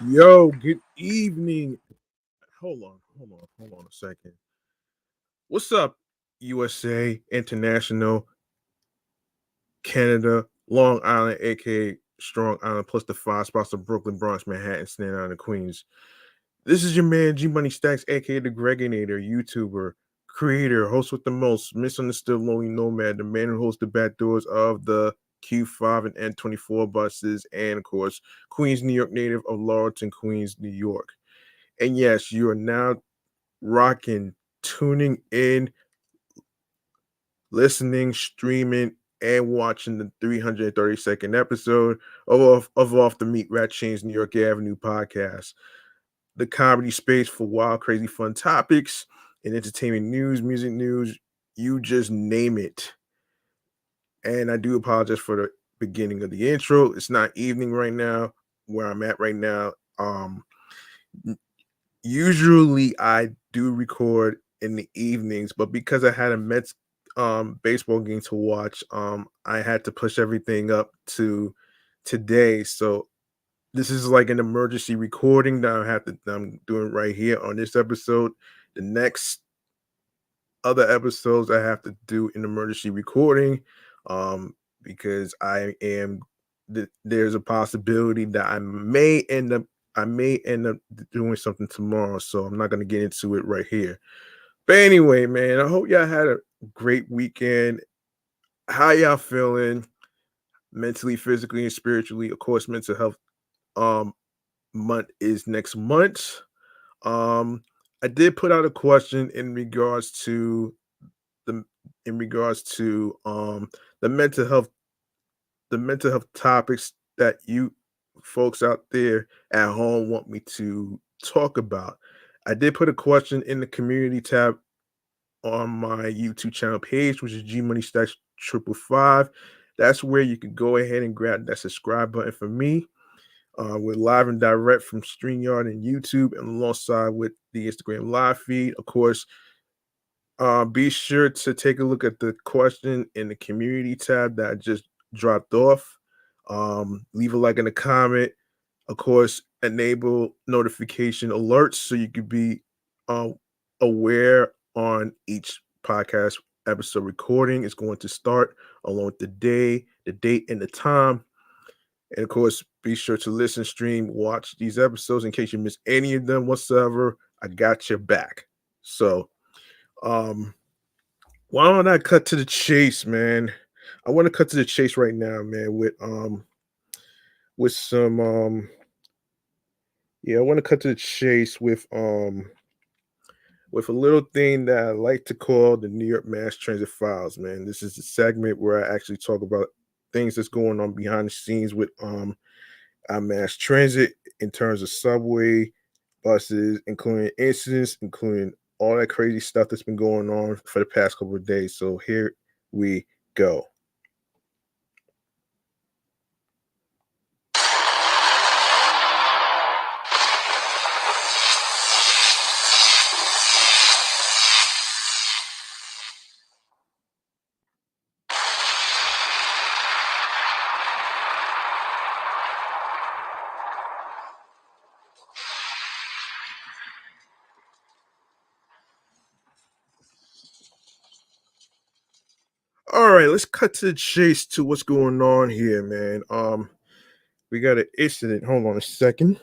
Yo, good evening. Hold on a second. What's up, USA, International, Canada, Long Island, aka Strong Island, plus the five spots of Brooklyn, Bronx, Manhattan, Staten Island, and Queens. This is your man G Money Stacks, aka the Gregonator, YouTuber, creator, host with the most, misunderstood lonely nomad, the man who holds the back doors of the Q5 and N24 buses, and of course, Queens, New York native of Laurelton, Queens, New York. And yes, you are now rocking, tuning in, listening, streaming, and watching the 332nd episode of Off the Meat Rat Chainz New York Avenue podcast, the comedy space for wild, crazy, fun topics and entertainment news, music news, you just name it. And I do apologize for the beginning of the intro. It's not evening right now where I'm at right now. Usually I do record in the evenings, but because I had a Mets baseball game to watch, I had to push everything up to today. So this is like an emergency recording that I'm doing right here on this episode. The next other episodes I have to do an emergency recording because there's a possibility that I may end up doing something tomorrow, so I'm not going to get into it right here. But anyway, man, I hope y'all had a great weekend. How y'all feeling mentally, physically, and spiritually? Of course, mental health um month is next month. Um I did put out a question the in regards to the mental health topics that you folks out there at home want me to talk about. I did put a question in the community tab on my YouTube channel page, which is G Money Stacks 555. That's where you can go ahead and grab that subscribe button for me. We're live and direct from StreamYard and YouTube, and alongside with the Instagram live feed. Of course, be sure to take a look at the question in the community tab that I just dropped off. Leave a like and a comment. Of course, enable notification alerts so you can be uh, aware on each podcast episode recording is going to start, along with the day, the date, and the time. And of course, be sure to listen, stream, watch these episodes in case you miss any of them whatsoever. I got your back. So, um, why don't I cut to the chase, man? I want to cut to the chase right now, man, with some yeah, I want to cut to the chase with a little thing that I like to call the New York Mass Transit Files, man. This is a segment where I actually talk about things that's going on behind the scenes with our mass transit in terms of subway, buses, including incidents, including all that crazy stuff that's been going on for the past couple of days. So here we go. All right, let's cut to the chase to what's going on here, man. We got an incident. Hold on a second.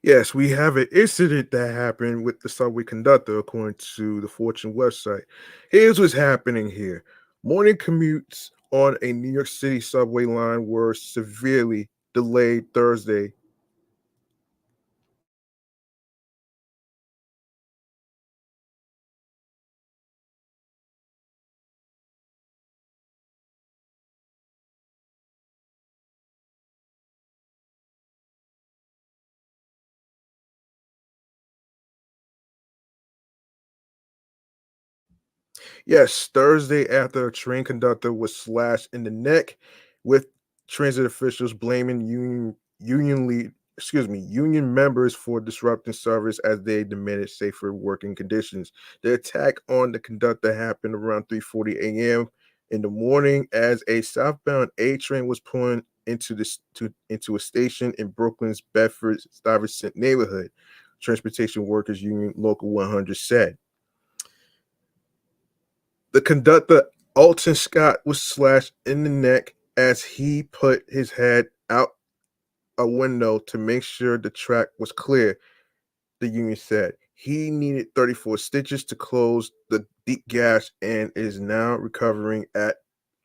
Yes, we have an incident that happened with the subway conductor, according to the Fortune website. Here's what's happening here. Morning commutes on a New York City subway line were severely delayed Thursday. Yes, Thursday after a train conductor was slashed in the neck, with transit officials blaming union members for disrupting service as they demanded safer working conditions. The attack on the conductor happened around 3:40 a.m. in the morning as a southbound A train was pulling into a station in Brooklyn's Bedford Stuyvesant neighborhood. Transportation Workers Union Local 100 said. The conductor, Alton Scott, was slashed in the neck as he put his head out a window to make sure the track was clear, the union said. He needed 34 stitches to close the deep gash and is now recovering at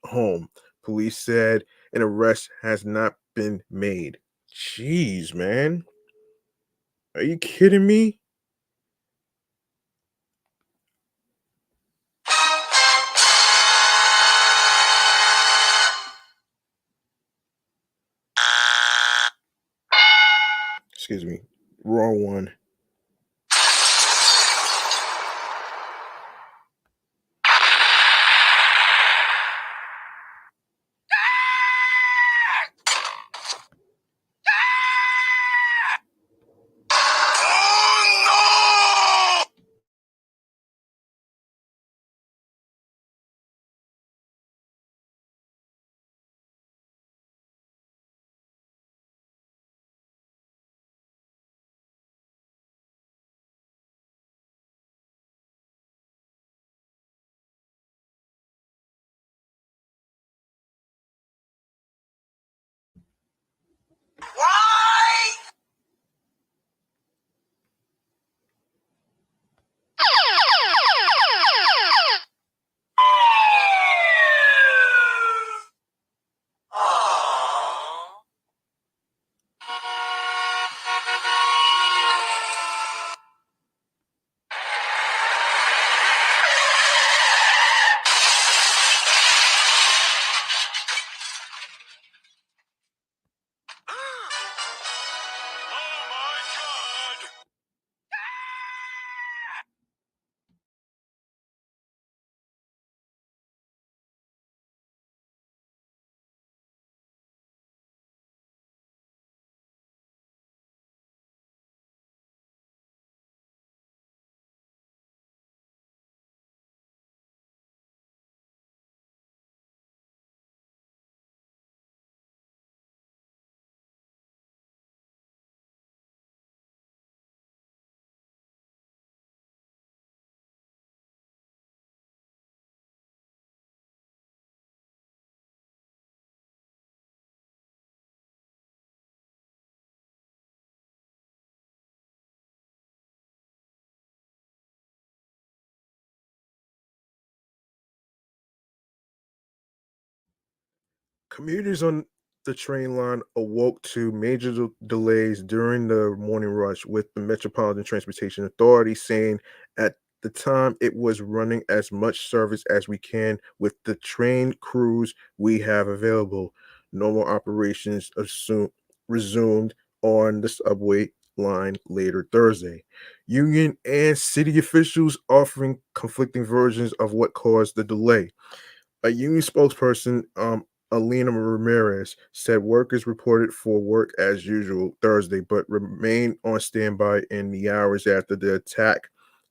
home. Police said an arrest has not been made. Jeez, man. Are you kidding me? Excuse me. Wrong one. Commuters on the train line awoke to major delays during the morning rush, with the Metropolitan Transportation Authority saying at the time it was running as much service as we can with the train crews we have available. Normal operations resumed on the subway line later Thursday. Union and city officials offering conflicting versions of what caused the delay. A union spokesperson, Alina Ramirez, said workers reported for work as usual Thursday, but remained on standby in the hours after the attack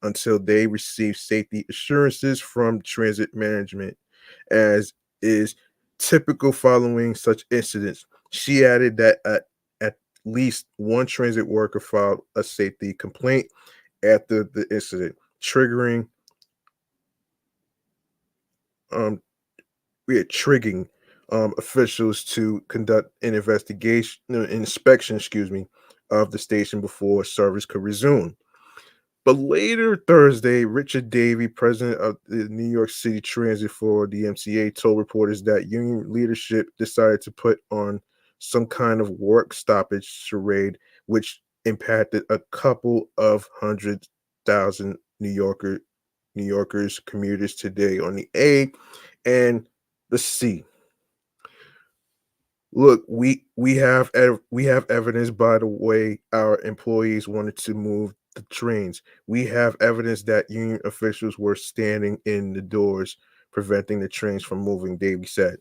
until they received safety assurances from transit management, as is typical following such incidents. She added that at least one transit worker filed a safety complaint after the incident, triggering um, we are triggering officials to conduct an investigation, no, inspection, excuse me, of the station before service could resume. But later Thursday, Richard Davey, president of the New York City Transit for the MCA, told reporters that union leadership decided to put on some kind of work stoppage charade, which impacted a couple of hundred thousand New Yorkers commuters today on the A and the C. Look, we have evidence by the way our employees wanted to move the trains. We have evidence that union officials were standing in the doors, preventing the trains from moving, Davy said.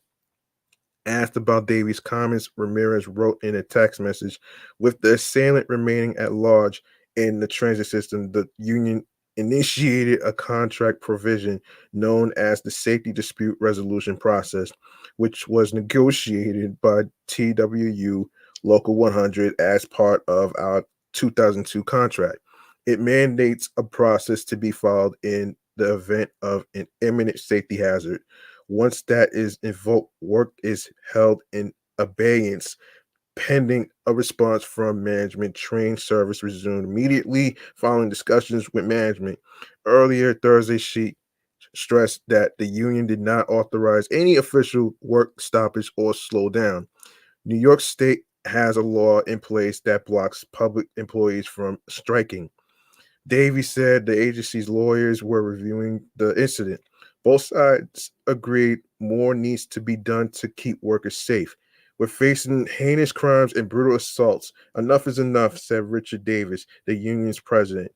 Asked about Davies' comments, Ramirez wrote in a text message, with the assailant remaining at large in the transit system, the union initiated a contract provision known as the Safety Dispute Resolution Process, which was negotiated by TWU Local 100 as part of our 2002 contract. It mandates a process to be followed in the event of an imminent safety hazard. Once that is invoked, work is held in abeyance pending a response from management. Train service resumed immediately following discussions with management. Earlier Thursday, she stressed that the union did not authorize any official work stoppage or slow down. New York State has a law in place that blocks public employees from striking. Davey said the agency's lawyers were reviewing the incident. Both sides agreed more needs to be done to keep workers safe. We're facing heinous crimes and brutal assaults. Enough is enough, said Richard Davis, the union's president.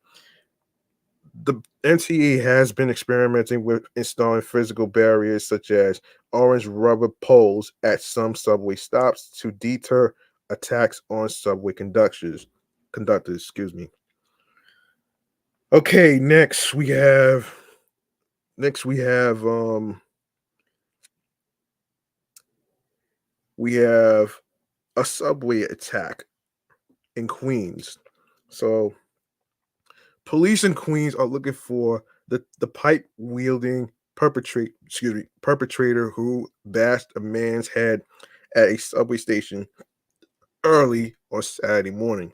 The NTA has been experimenting with installing physical barriers such as orange rubber poles at some subway stops to deter attacks on subway conductors, excuse me. Okay, next we have a subway attack in Queens. So police in Queens are looking for the pipe wielding perpetrator who bashed a man's head at a subway station early on Saturday morning.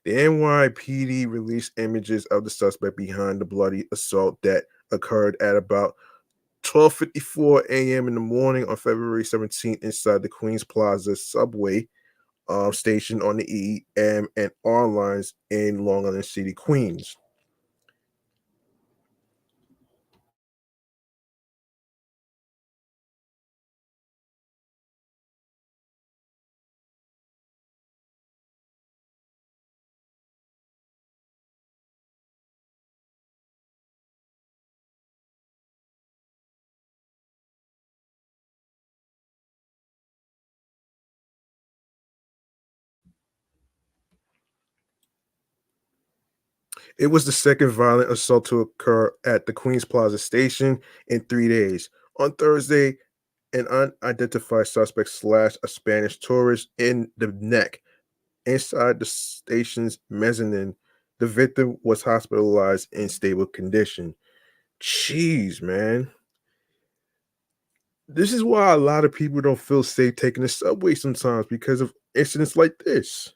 The NYPD released images of the suspect behind the bloody assault that occurred at about 12:54 a.m. in the morning on February 17th inside the Queens Plaza subway station on the E, M, and R lines in Long Island City, Queens. It was the second violent assault to occur at the Queens Plaza station in 3 days. On Thursday, an unidentified suspect slashed a Spanish tourist in the neck inside the station's mezzanine. The victim was hospitalized in stable condition. Jeez, man. This is why a lot of people don't feel safe taking the subway sometimes because of incidents like this.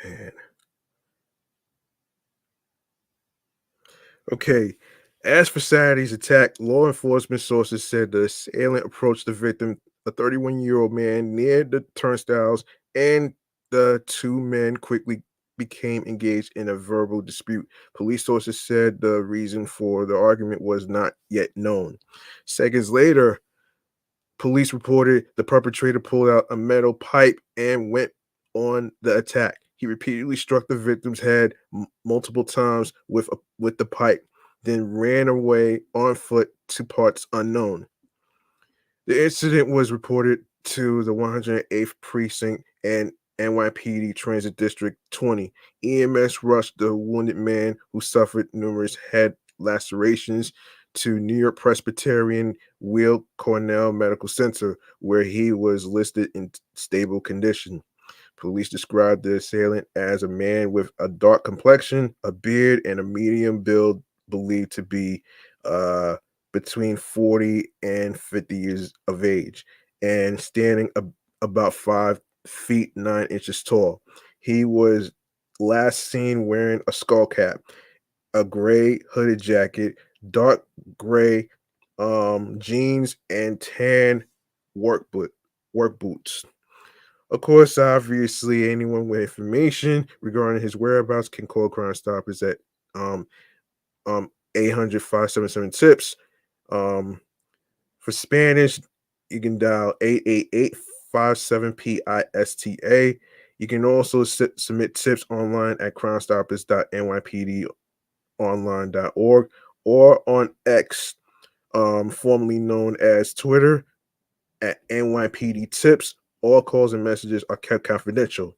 Man. Okay. As for Saturday's attack, law enforcement sources said the assailant approached the victim, a 31-year-old man, near the turnstiles, and the two men quickly became engaged in a verbal dispute. Police sources said the reason for the argument was not yet known. Seconds later, police reported the perpetrator pulled out a metal pipe and went on the attack. He repeatedly struck the victim's head multiple times with the pipe, then ran away on foot to parts unknown. The incident was reported to the 108th Precinct and NYPD Transit District 20. EMS rushed the wounded man who suffered numerous head lacerations to New York Presbyterian Weill Cornell Medical Center, where he was listed in stable condition. Police described the assailant as a man with a dark complexion, a beard, and a medium build, believed to be uh, between 40 and 50 years of age, and standing about 5 feet 9 inches tall. He was last seen wearing a skull cap, a gray hooded jacket, dark gray jeans, and tan work boots. Of course, obviously, anyone with information regarding his whereabouts can call Crime Stoppers at um 800 tips. Um for Spanish, you can dial 888-57-PISTA. You can also submit tips online at crimestoppers.nypdonline.org or on X, formerly known as Twitter, at NYPD Tips. All calls and messages are kept confidential.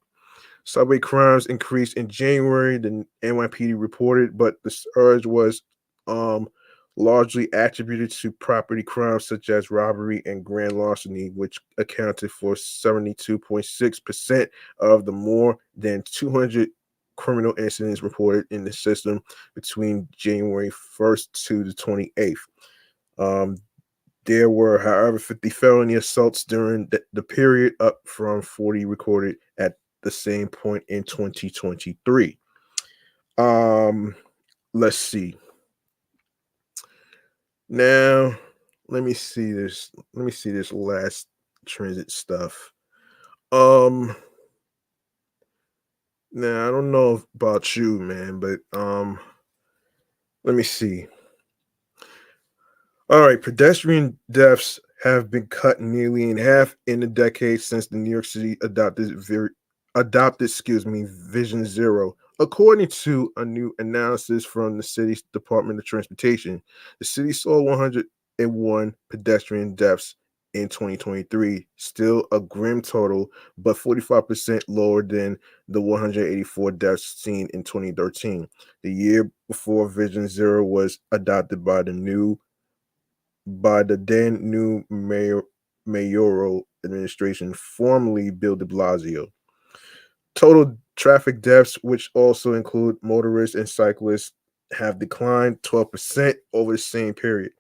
Subway crimes increased in January, the NYPD reported, but the surge was um, largely attributed to property crimes such as robbery and grand larceny, which accounted for 72.6% of the more than 200 criminal incidents reported in the system between January 1st to the 28th. Um, there were, however, 50 felony assaults during the period, up from 40 recorded at the same point in 2023. Um, let's see. Now, let me see this. Let me see this last transit stuff. Um, Now I don't know about you, man, but let me see. All right, pedestrian deaths have been cut nearly in half in the decade since the New York City adopted Vision Zero. According to a new analysis from the city's Department of Transportation, the city saw 101 pedestrian deaths in 2023, still a grim total, but 45% lower than the 184 deaths seen in 2013, the year before Vision Zero was adopted by the then new mayoral administration, formerly Bill de Blasio. Total traffic deaths, which also include motorists and cyclists, have declined 12% over the same period.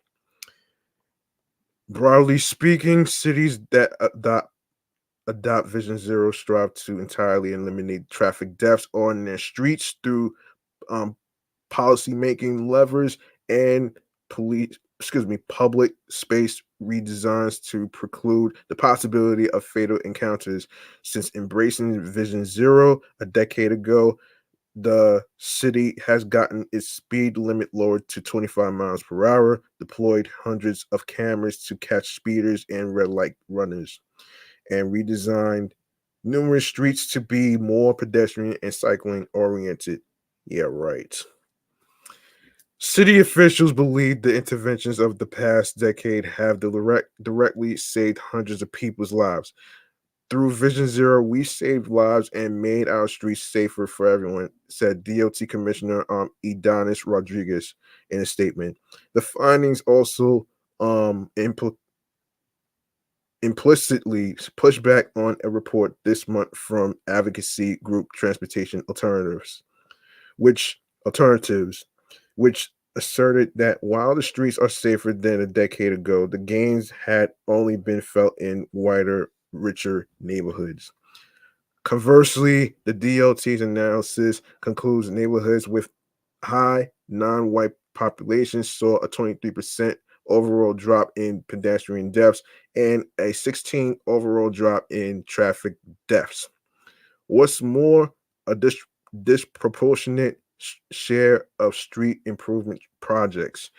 Broadly speaking, cities that adopt Vision Zero strive to entirely eliminate traffic deaths on their streets through um, policy making levers and public space redesigns to preclude the possibility of fatal encounters. Since embracing Vision Zero a decade ago, the city has gotten its speed limit lowered to 25 miles per hour, deployed hundreds of cameras to catch speeders and red light runners, and redesigned numerous streets to be more pedestrian and cycling oriented. Yeah, right. City officials believe the interventions of the past decade have directly saved hundreds of people's lives. Through Vision Zero, we saved lives and made our streets safer for everyone, said DOT Commissioner Edonis Rodriguez in a statement. The findings also implicitly push back on a report this month from advocacy group Transportation which Alternatives, which asserted that while the streets are safer than a decade ago, the gains had only been felt in wider, richer neighborhoods. Conversely, the DOT's analysis concludes neighborhoods with high non-white populations saw a 23% overall drop in pedestrian deaths and a 16 overall drop in traffic deaths. What's more, a disproportionate share of street improvement projects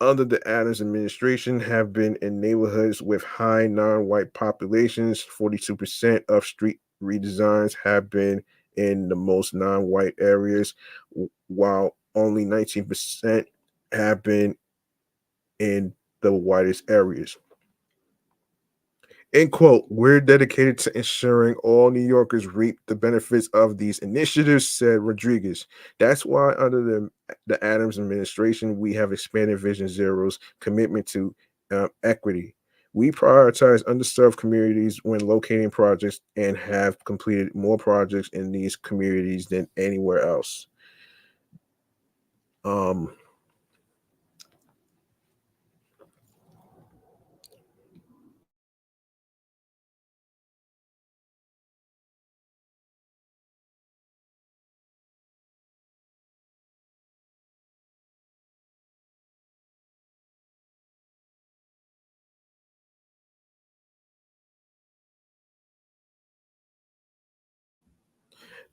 under the Adams administration have been in neighborhoods with high non-white populations. 42% of street redesigns have been in the most non-white areas, while only 19% have been in the whitest areas. End quote. We're dedicated to ensuring all New Yorkers reap the benefits of these initiatives, said Rodriguez. That's why, under the the Adams administration, we have expanded Vision Zero's commitment to equity. We prioritize underserved communities when locating projects and have completed more projects in these communities than anywhere else. Um,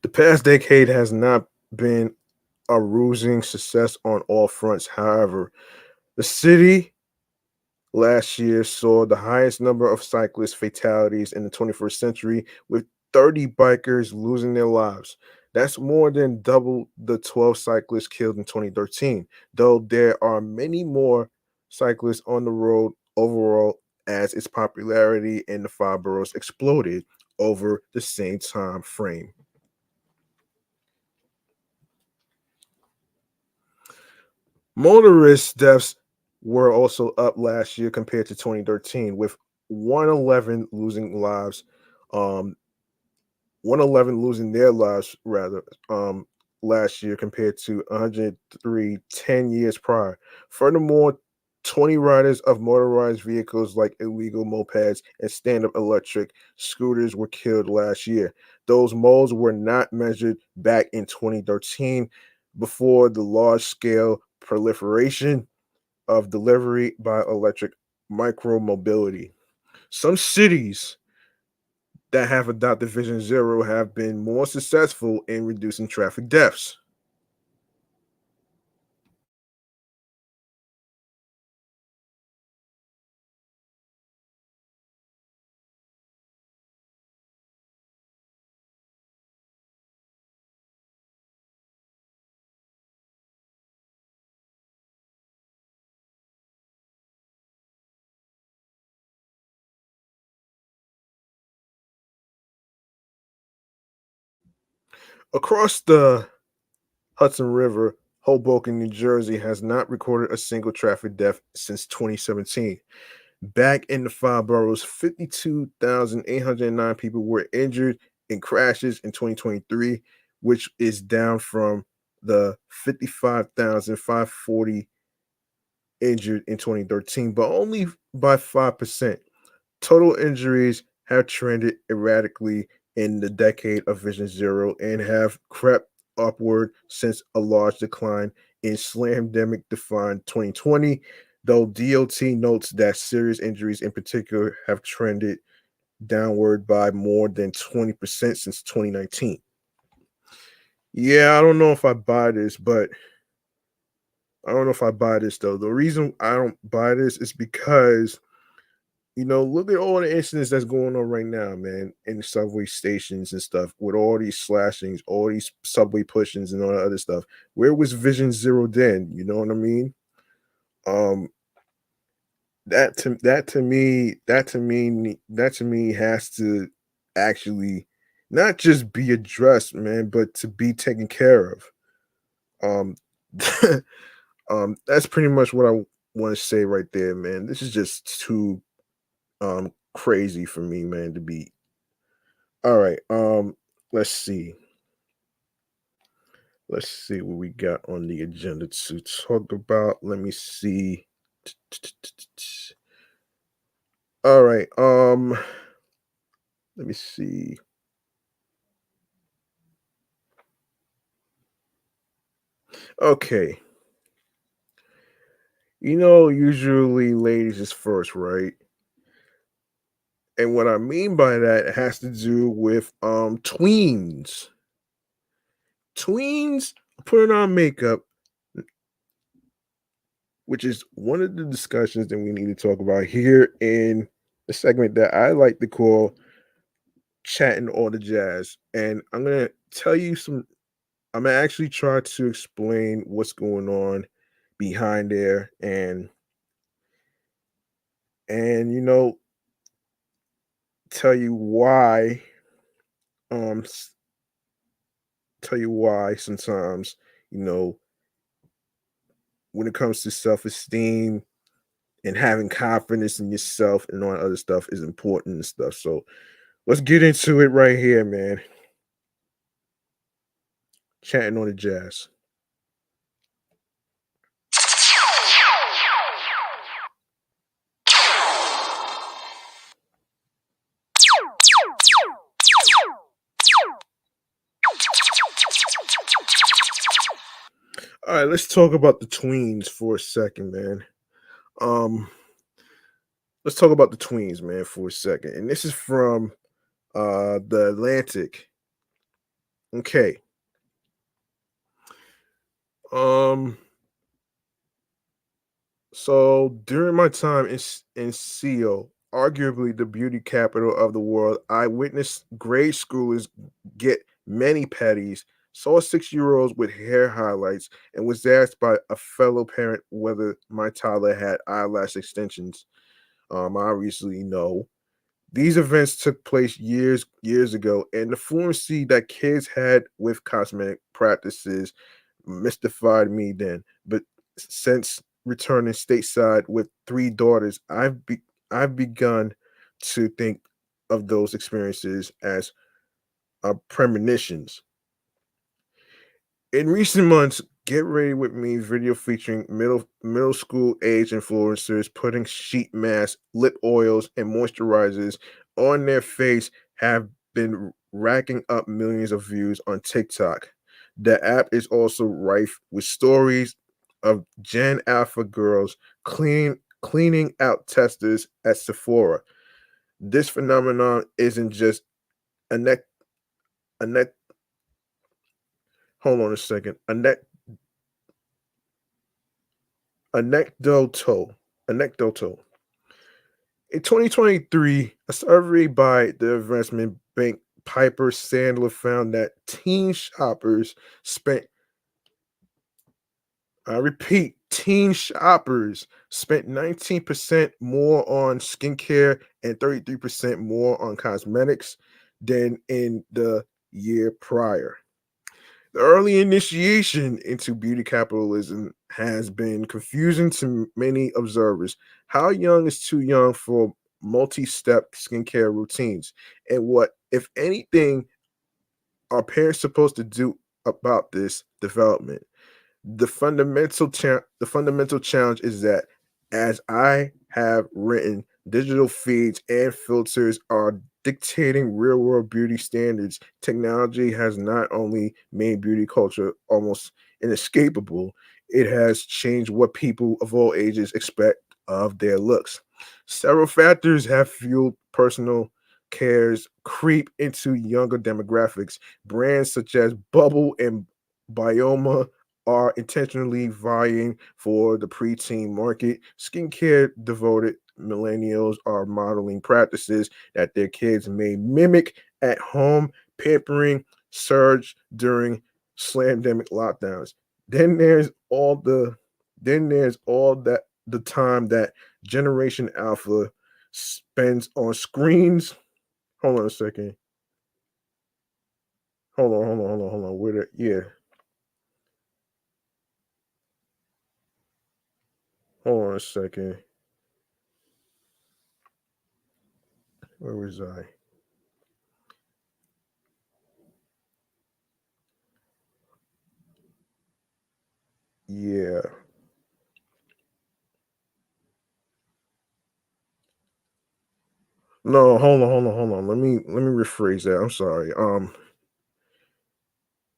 the past decade has not been a rousing success on all fronts. However, the city last year saw the highest number of cyclist fatalities in the 21st century, with 30 bikers losing their lives. That's more than double the 12 cyclists killed in 2013, though there are many more cyclists on the road overall as its popularity in the five boroughs exploded over the same time frame. Motorist deaths were also up last year compared to 2013, with 111 losing lives, um, 111 losing their lives rather last year compared to 103 10 years prior. Furthermore, 20 riders of motorized vehicles like illegal mopeds and stand-up electric scooters were killed last year. Those modes were not measured back in 2013 before the large-scale proliferation of delivery by electric micromobility. Some cities that have adopted Vision Zero have been more successful in reducing traffic deaths. Across the Hudson River, Hoboken, New Jersey has not recorded a single traffic death since 2017. Back in the five boroughs, 52,809 people were injured in crashes in 2023, which is down from the 55,540 injured in 2013, but only by 5%. Total injuries have trended erratically in the decade of Vision Zero and have crept upward since a large decline in slamdemic defined 2020, though DOT notes that serious injuries in particular have trended downward by more than 20% since 2019. Yeah, I don't know if I buy this, but I don't know if I buy this though. The reason I don't buy this is because look at all the incidents that's going on right now, man, in the subway stations and stuff with all these slashings, all these subway pushings and all that other stuff. Where was Vision Zero then? You know what I mean? Um, that to me has to actually not just be addressed, man, but to be taken care of. Um, that's pretty much what I want to say right there, man. This is just too crazy for me, man, to be. All right. Let's see. Let's see what we got on the agenda to talk about. Let me see. All right. Let me see. Okay. Usually ladies is first, right? And what I mean by that has to do with tweens. Tweens putting on makeup, which is one of the discussions that we need to talk about here in the segment that I like to call chatting all the jazz. And I'm gonna tell you some. I'm gonna actually try to explain what's going on behind there, and tell you why. Um, s- tell you why sometimes you know when it comes to self-esteem and having confidence in yourself and all that other stuff is important and stuff. So let's get into it right here, man. Chatting on the jazz. All right, let's talk about the tweens for a second, man. Um, let's talk about the tweens, man, for a second. And this is from the Atlantic. Okay. Um, so during my time in Seal, arguably the beauty capital of the world, I witnessed grade schoolers get many patties, saw 6 year olds with hair highlights, and was asked by a fellow parent whether my toddler had eyelash extensions. Obviously, no. These events took place years ago, and the fluency that kids had with cosmetic practices mystified me then. But since returning stateside with three daughters, I've begun to think of those experiences as premonitions. In recent months, Get Ready With Me video featuring middle school age influencers putting sheet masks, lip oils, and moisturizers on their face have been racking up millions of views on TikTok. The app is also rife with stories of Gen Alpha girls cleaning out testers at Sephora. This phenomenon isn't just a neck a neck hold on a second. Anecdotal. Anecdotal. In 2023, a survey by the investment bank Piper Sandler found that teen shoppers spent, I repeat, teen shoppers spent 19% more on skincare and 33% more on cosmetics than in the year prior. The early initiation into beauty capitalism has been confusing to many observers. How young is too young for multi step skincare routines? And what, if anything, are parents supposed to do about this development? The fundamental challenge is that, as I have written, digital feeds and filters are dictating real world beauty standards. Technology has not only made beauty culture almost inescapable, it has changed what people of all ages expect of their looks. Several factors have fueled personal cares creep into younger demographics. Brands such as Bubble and Bioma are intentionally vying for the preteen market. Skincare devoted millennials are modeling practices that their kids may mimic at home, pampering surge during slandemic lockdowns. Then there's all the then there's all that the time that Generation Alpha spends on screens. Hold on a second. Hold on. Where the yeah. Hold on a second. Where was I? Yeah. No, hold on. Let me rephrase that. I'm sorry.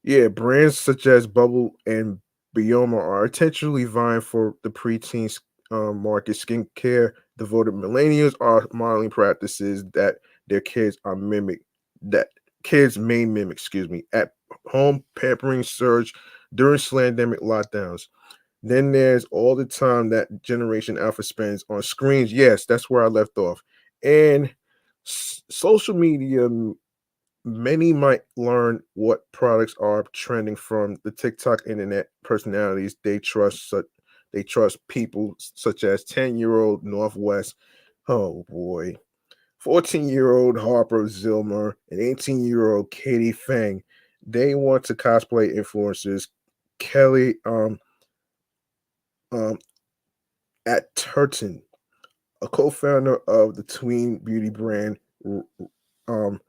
Yeah, brands such as Bubble and Bioma are intentionally vying for the preteens market. Skincare devoted millennials are modeling practices that their kids are mimic that kids may mimic, excuse me, at home, pampering surge during slandemic lockdowns. Then there's all the time that Generation Alpha spends on screens. Yes, that's where I left off. And social media, many might learn what products are trending from the TikTok internet personalities they trust. They trust people such as 10-year-old Northwest. Oh boy. 14-year-old Harper Zilmer and 18-year-old Katie Fang. They want to cosplay influencers. Kelly Um, at Turton, a co-founder of the tween beauty brand, um,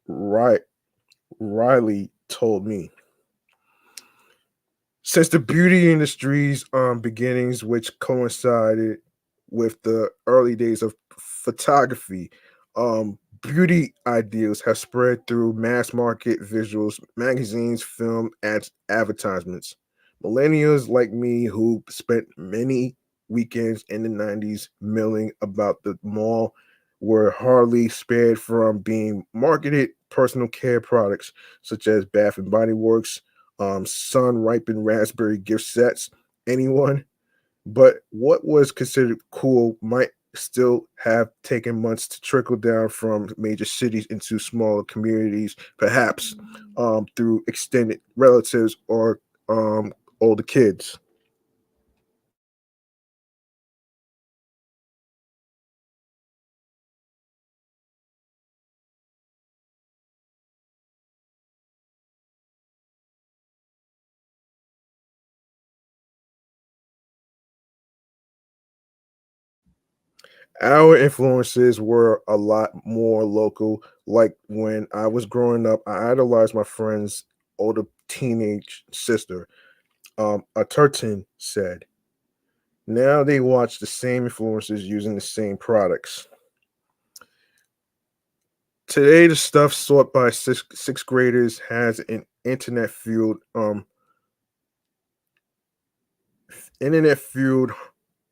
Ri- Riley told me, since the beauty industry's beginnings, which coincided with the early days of photography, beauty ideals have spread through mass market visuals, magazines, film, ads, advertisements. Millennials like me who spent many weekends in the 90s milling about the mall were hardly spared from being marketed personal care products such as Bath and Body Works, sun ripened raspberry gift sets. Anyone? But what was considered cool might still have taken months to trickle down from major cities into smaller communities, perhaps through extended relatives or older kids. Our influences were a lot more local. Like when I was growing up, I idolized my friend's older teenage sister. A Turton said, now they watch the same influencers using the same products. Today, the stuff sought by sixth graders has an internet fueled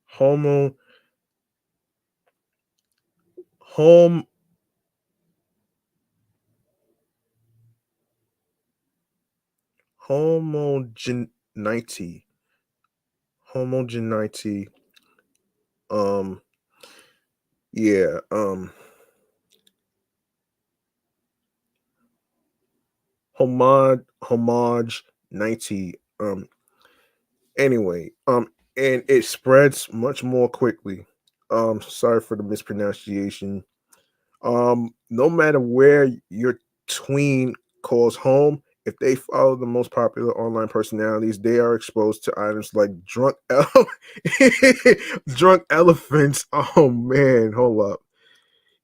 homo home homogeneity homogeneity um yeah homogeneity anyway, and it spreads much more quickly. Sorry for the mispronunciation. No matter where your tween calls home, if they follow the most popular online personalities, they are exposed to items like drunk elephants. Oh man, hold up.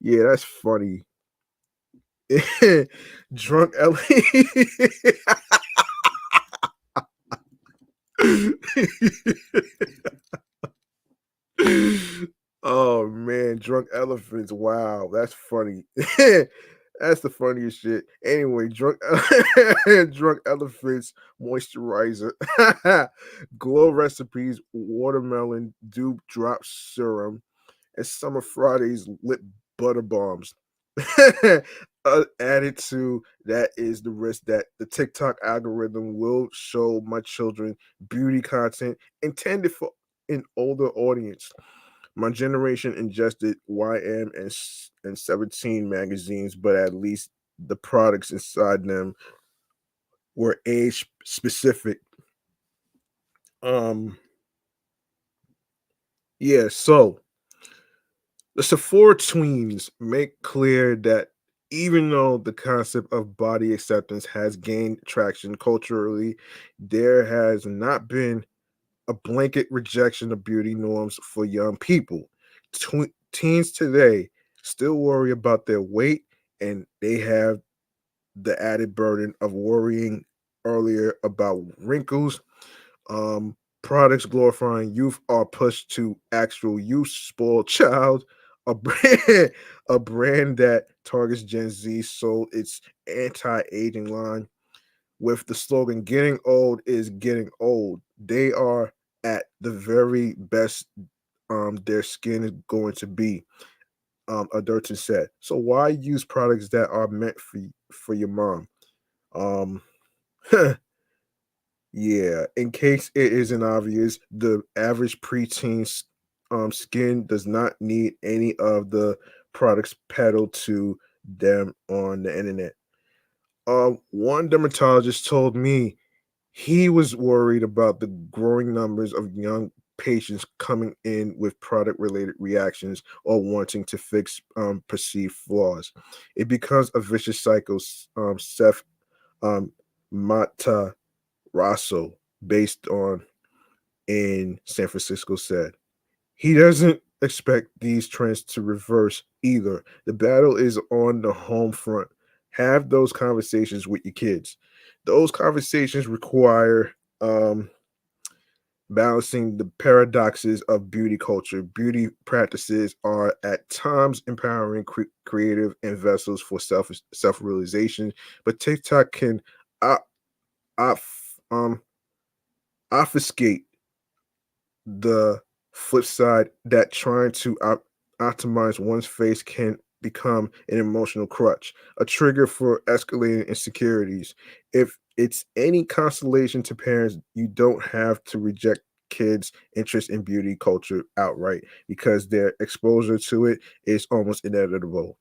Yeah, that's funny. Drunk elephants. Oh man, drunk elephants. Wow, that's funny. That's the funniest shit. Anyway, drunk elephants moisturizer, glow recipes, watermelon dew drop serum, and summer Fridays lip butter bombs. Added to that is the risk that the TikTok algorithm will show my children beauty content intended for an older audience. My generation ingested YM and 17 magazines, but at least the products inside them were age specific. Um, yeah, so the Sephora tweens make clear that even though the concept of body acceptance has gained traction culturally, there has not been a blanket rejection of beauty norms for young people. Teens today still worry about their weight, and they have the added burden of worrying earlier about wrinkles. Products glorifying youth are pushed to actual youth, spoiled child. A brand, a brand that targets Gen Z sold its anti-aging line with the slogan "Getting old is getting old." They are at the very best their skin is going to be. Adurton said. So why use products that are meant for your mom? Um, yeah. In case it isn't obvious, the average preteen's skin does not need any of the products peddled to them on the internet. One dermatologist told me he was worried about the growing numbers of young patients coming in with product related reactions or wanting to fix perceived flaws. It becomes a vicious cycle. Seth um, Matarazzo, based on in San Francisco said. He doesn't expect these trends to reverse either. The battle is on the home front. Have those conversations with your kids. Those conversations require um, balancing the paradoxes of beauty culture. Beauty practices are at times empowering, creative, and vessels for self realization. But TikTok can uh, um, obfuscate the flip side that trying to optimize one's face can become an emotional crutch, a trigger for escalating insecurities. If it's any consolation to parents, you don't have to reject kids' interest in beauty culture outright because their exposure to it is almost inevitable.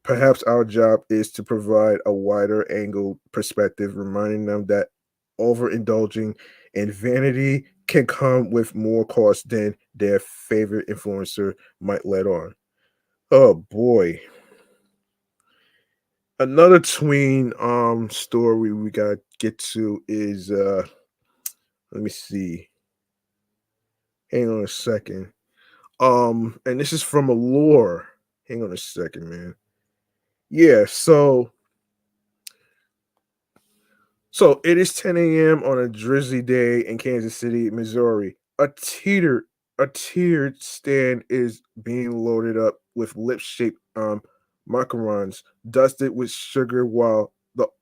Perhaps our job is to provide a wider angle perspective, reminding them that overindulging in vanity can come with more cost than their favorite influencer might let on. Oh boy. Another tween story we gotta get to is let me see. Hang on a second. And this is from Allure. Hang on a second, man. Yeah, so it is 10 a.m. on a drizzly day in Kansas City, Missouri. A tiered stand is being loaded up with lip-shaped macarons dusted with sugar while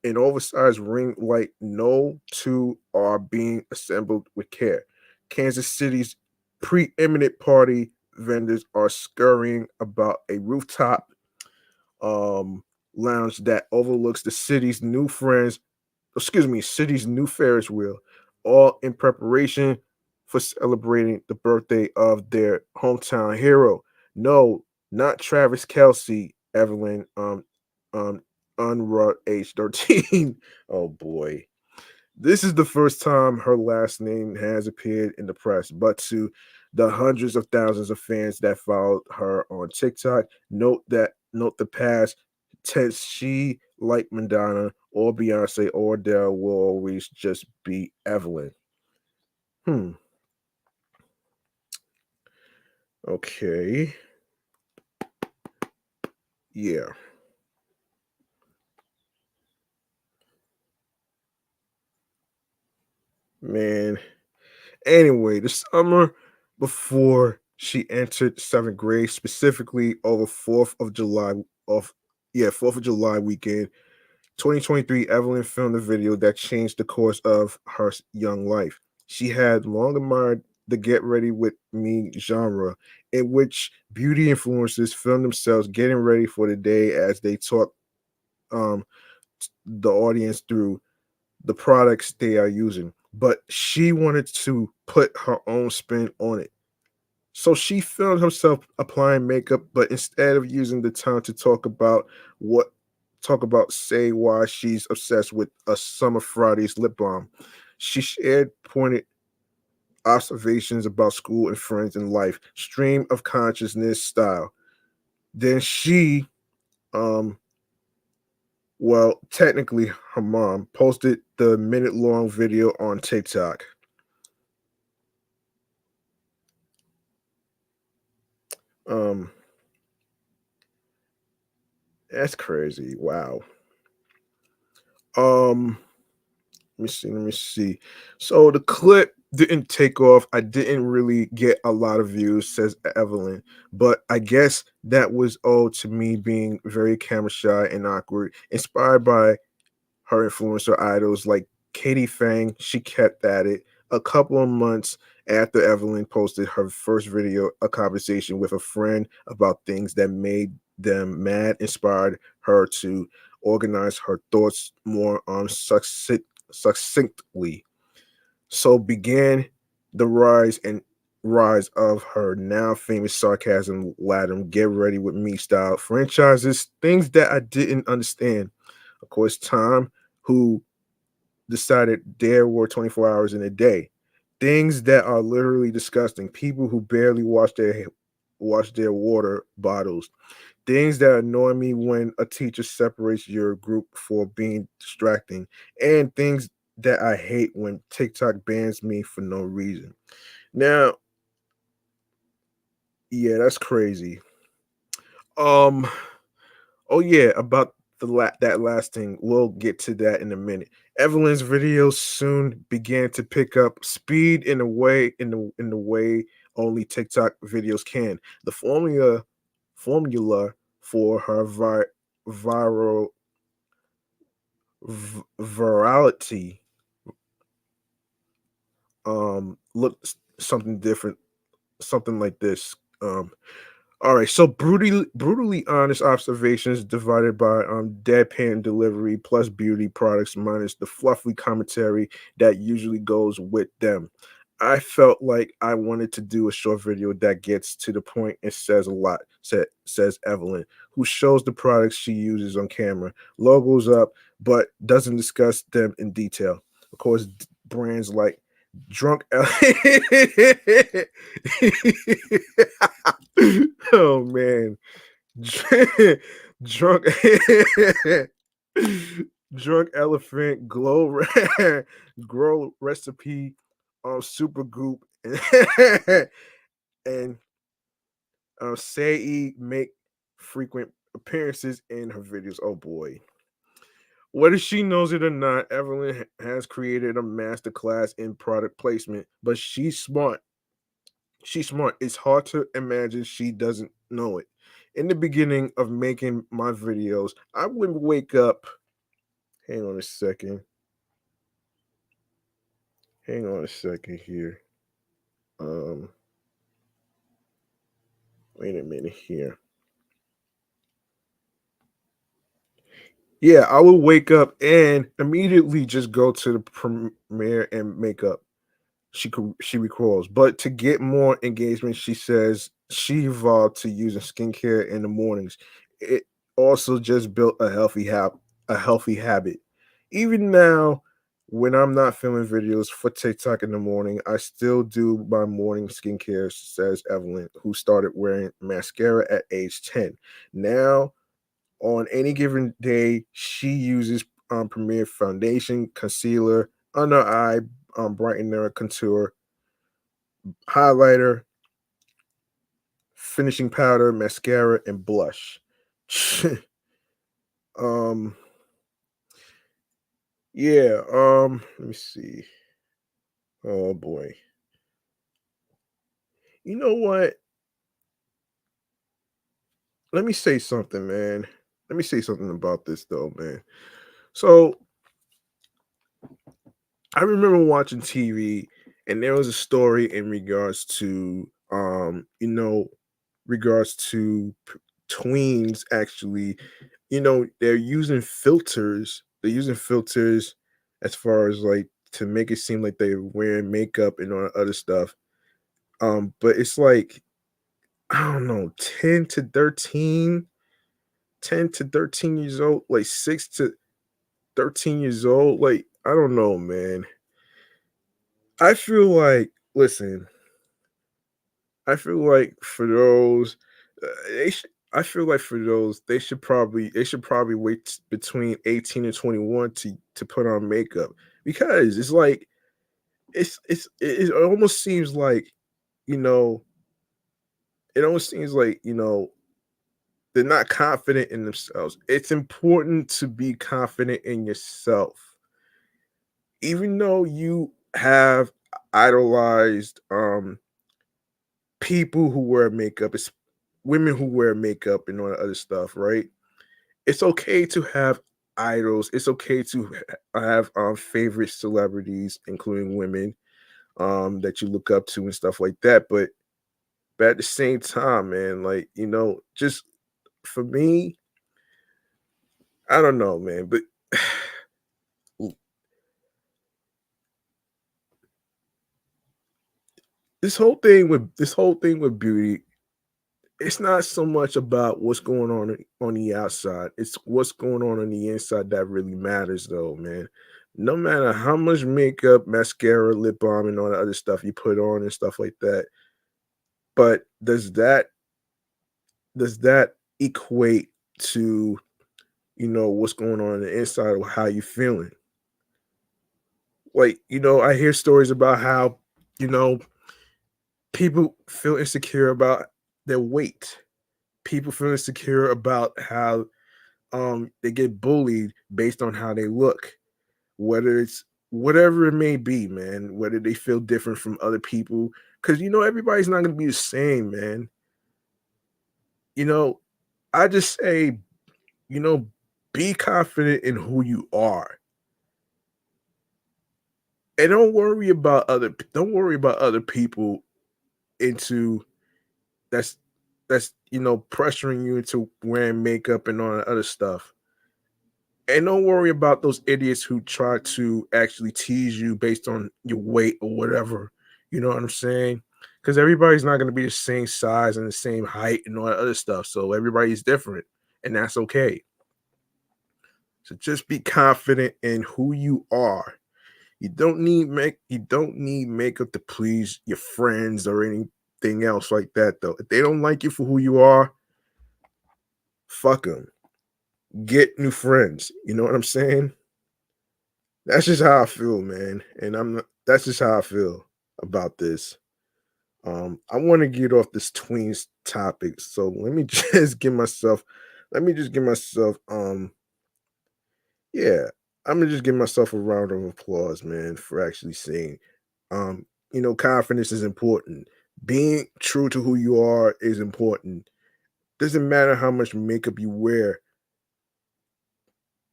an oversized ring light no two are being assembled with care. Kansas City's preeminent party vendors are scurrying about a rooftop um lounge that overlooks the city's new Ferris wheel, all in preparation for celebrating the birthday of their hometown hero. No, not Travis Kelsey, Evelyn, um, Unruh age 13. Oh boy. This is the first time her last name has appeared in the press, but to the hundreds of thousands of fans that followed her on TikTok, note the past tense she, like Madonna or Beyonce or Adele, will always just be Evelyn. Hmm. Okay. Yeah. Man. Anyway, the summer before she entered seventh grade, specifically over 4th of July of 4th of July weekend, 2023, Evelyn filmed a video that changed the course of her young life. She had long admired the Get Ready With Me genre, in which beauty influencers film themselves getting ready for the day as they talk um, the audience through the products they are using. But she wanted to put her own spin on it. So she filmed herself applying makeup, but instead of using the time to what say why she's obsessed with a Summer Fridays lip balm, she shared pointed observations about school and friends and life, stream of consciousness style. Then she, um, well, technically her mom posted the minute-long video on TikTok. Um, that's crazy. Wow. Um, let me see. So the clip didn't take off. I didn't really get a lot of views, says Evelyn. But I guess that was owed to me being very camera shy and awkward. Inspired by her influencer idols like Katie Fang, she kept at it. A couple of months after Evelyn posted her first video, a conversation with a friend about things that made them mad, inspired her to organize her thoughts more succinctly. So began the rise of her now famous sarcasm laden get ready with me style franchises, things that I didn't understand. Of course, Tom, who decided there were 24 hours in a day. Things that are literally disgusting. People who barely wash their water bottles. Things that annoy me when a teacher separates your group for being distracting. And things that I hate when TikTok bans me for no reason. Now, yeah, that's crazy. Um, oh yeah, about that last thing. We'll get to that in a minute. Evelyn's videos soon began to pick up speed in a way in the way only TikTok videos can. The formula for her viral virality looked something different, something like this. All right, so brutally honest observations divided by deadpan delivery plus beauty products minus the fluffy commentary that usually goes with them. I felt like I wanted to do a short video that gets to the point and says a lot, says Evelyn, who shows the products she uses on camera, logos up, but doesn't discuss them in detail. Of course, brands like Drunk Oh man. Drunk Drunk Elephant Grow Recipe Super Group and Sei make frequent appearances in her videos. Oh boy. Whether she knows it or not, Evelyn has created a masterclass in product placement, but she's smart. She's smart. It's hard to imagine she doesn't know it. In the beginning of making my videos, I would wake up. Hang on a second. Hang on a second here. Um, Wait a minute here. Yeah, I would wake up and immediately just go to the premiere and make up. She recalls, but to get more engagement, she says she evolved to using skincare in the mornings. It also just built a healthy habit. Even now, when I'm not filming videos for TikTok in the morning, I still do my morning skincare, says Evelyn, who started wearing mascara at age 10. Now, on any given day, she uses Premier foundation, concealer, under eye brightener, contour, highlighter, finishing powder, mascara, and blush. um, yeah. Let me see. Oh boy. You know what? Let me say something, man. Let me say something about this though, man. So I remember watching TV, and there was a story in regards to regards to tweens actually, they're using filters. They're using filters as far as like to make it seem like they're wearing makeup and all other stuff. But it's like, I don't know, 10 to 13 years old, like 6 to 13 years old. Like, I don't know, man. I feel like, listen, I feel like for those, I feel like for those, they should probably wait between 18 and 21 to put on makeup, because it's like it almost seems like, you know it almost seems like, they're not confident in themselves. It's important to be confident in yourself, even though you have idolized people who wear makeup. It's women who wear makeup and all that other stuff, right? It's okay to have idols. It's okay to have favorite celebrities, including women, that you look up to and stuff like that. But at the same time, man, like, just for me, I don't know, man. But this whole thing with beauty, it's not so much about what's going on the outside. It's what's going on the inside that really matters, though, man. No matter how much makeup, mascara, lip balm, and all the other stuff you put on and stuff like that, but does that equate to, what's going on the inside or how you feeling? Like, I hear stories about how, you know, people feel insecure about their weight. People feel insecure about how they get bullied based on how they look, whether it's whatever it may be, man, whether they feel different from other people. Cause everybody's not gonna be the same, man. You know, I just say, you know, be confident in who you are. And don't worry about other people into that's pressuring you into wearing makeup and all that other stuff. And don't worry about those idiots who try to actually tease you based on your weight or whatever. You know what I'm saying? Because everybody's not going to be the same size and the same height and all that other stuff. So everybody's different, and that's okay. So just be confident in who you are. You don't need makeup to please your friends or anything else like that though. If they don't like you for who you are, fuck them. Get new friends. You know what I'm saying? That's just how I feel, man. And that's just how I feel about this. I want to get off this tweens topic. So let me just give myself yeah, I'm gonna just give myself a round of applause, man, for actually saying confidence is important. Being true to who you are is important. Doesn't matter how much makeup you wear.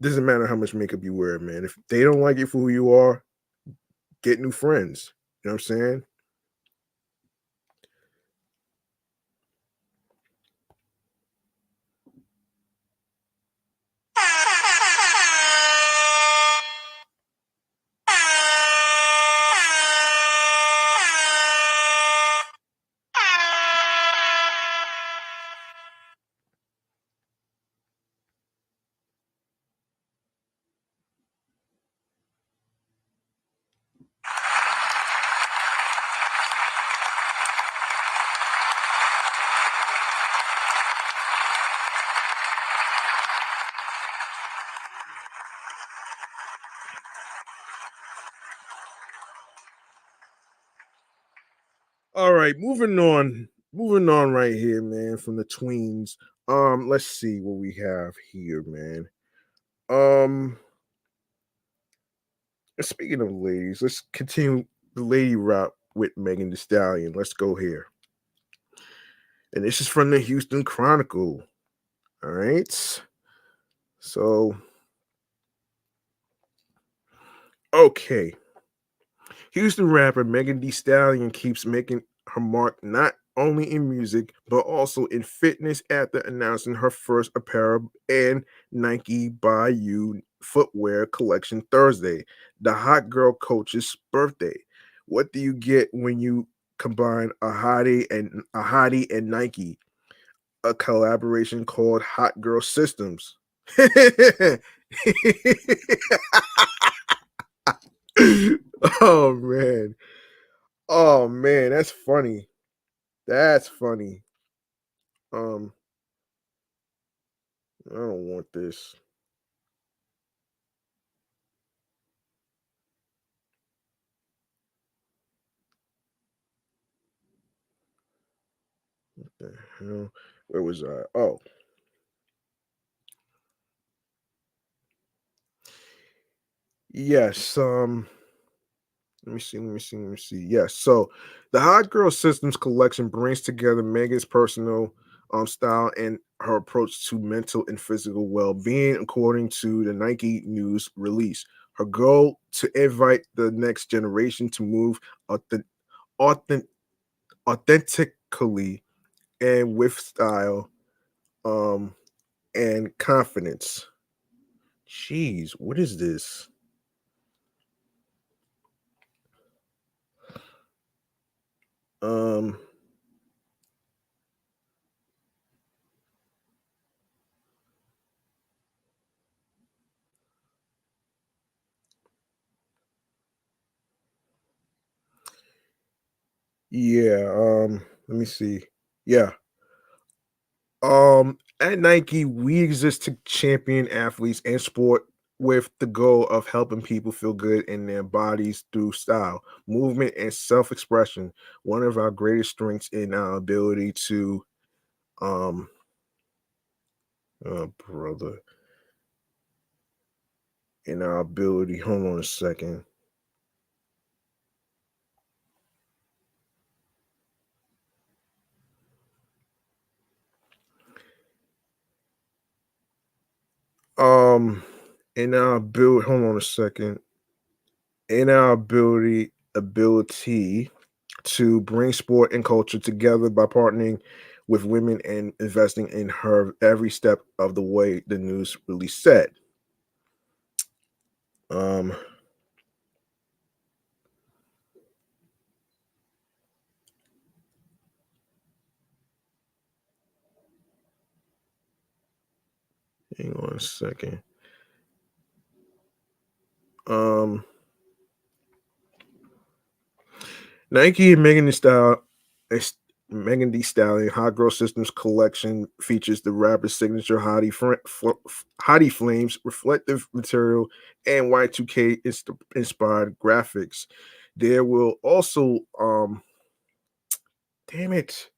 Doesn't matter how much makeup you wear, man. If they don't like you for who you are, get new friends. You know what I'm saying? All right, moving on. Moving on right here, man, from the tweens. Let's see what we have here, man. Um, Speaking of ladies, let's continue the lady route with Megan Thee Stallion. Let's go here. And this is from the Houston Chronicle. All right. So, okay. Houston rapper Megan Thee Stallion keeps making her mark not only in music but also in fitness after announcing her first apparel and Nike by You footwear collection Thursday, the hot girl coach's birthday. What do you get when you combine a hottie and Nike? A collaboration called Hot Girl Systems. Oh man. Oh man, that's funny. That's funny. Um, I don't want this. What the hell? Where was I? Oh, yes. Let me see. Yes. So the Hot Girl Systems collection brings together Megan's personal style and her approach to mental and physical well-being, according to the Nike News release. Her goal to invite the next generation to move authentic, authentic, authentically and with style um and confidence. Jeez, what is this? Um yeah, let me see. Yeah. At Nike, we exist to champion athletes and sport with the goal of helping people feel good in their bodies through style, movement, and self-expression. One of our greatest strengths in our ability to, um, oh brother, in our ability. Hold on a second. Um, in our ability. Hold on a second. In our ability to bring sport and culture together by partnering with women and investing in her every step of the way, the news release said. Um, hang on a second. Um, Nike and Megan Thee Stallion Hot Girl Systems collection features the rapper's signature Hottie Flames reflective material and Y2K inspired graphics. There will also damn it.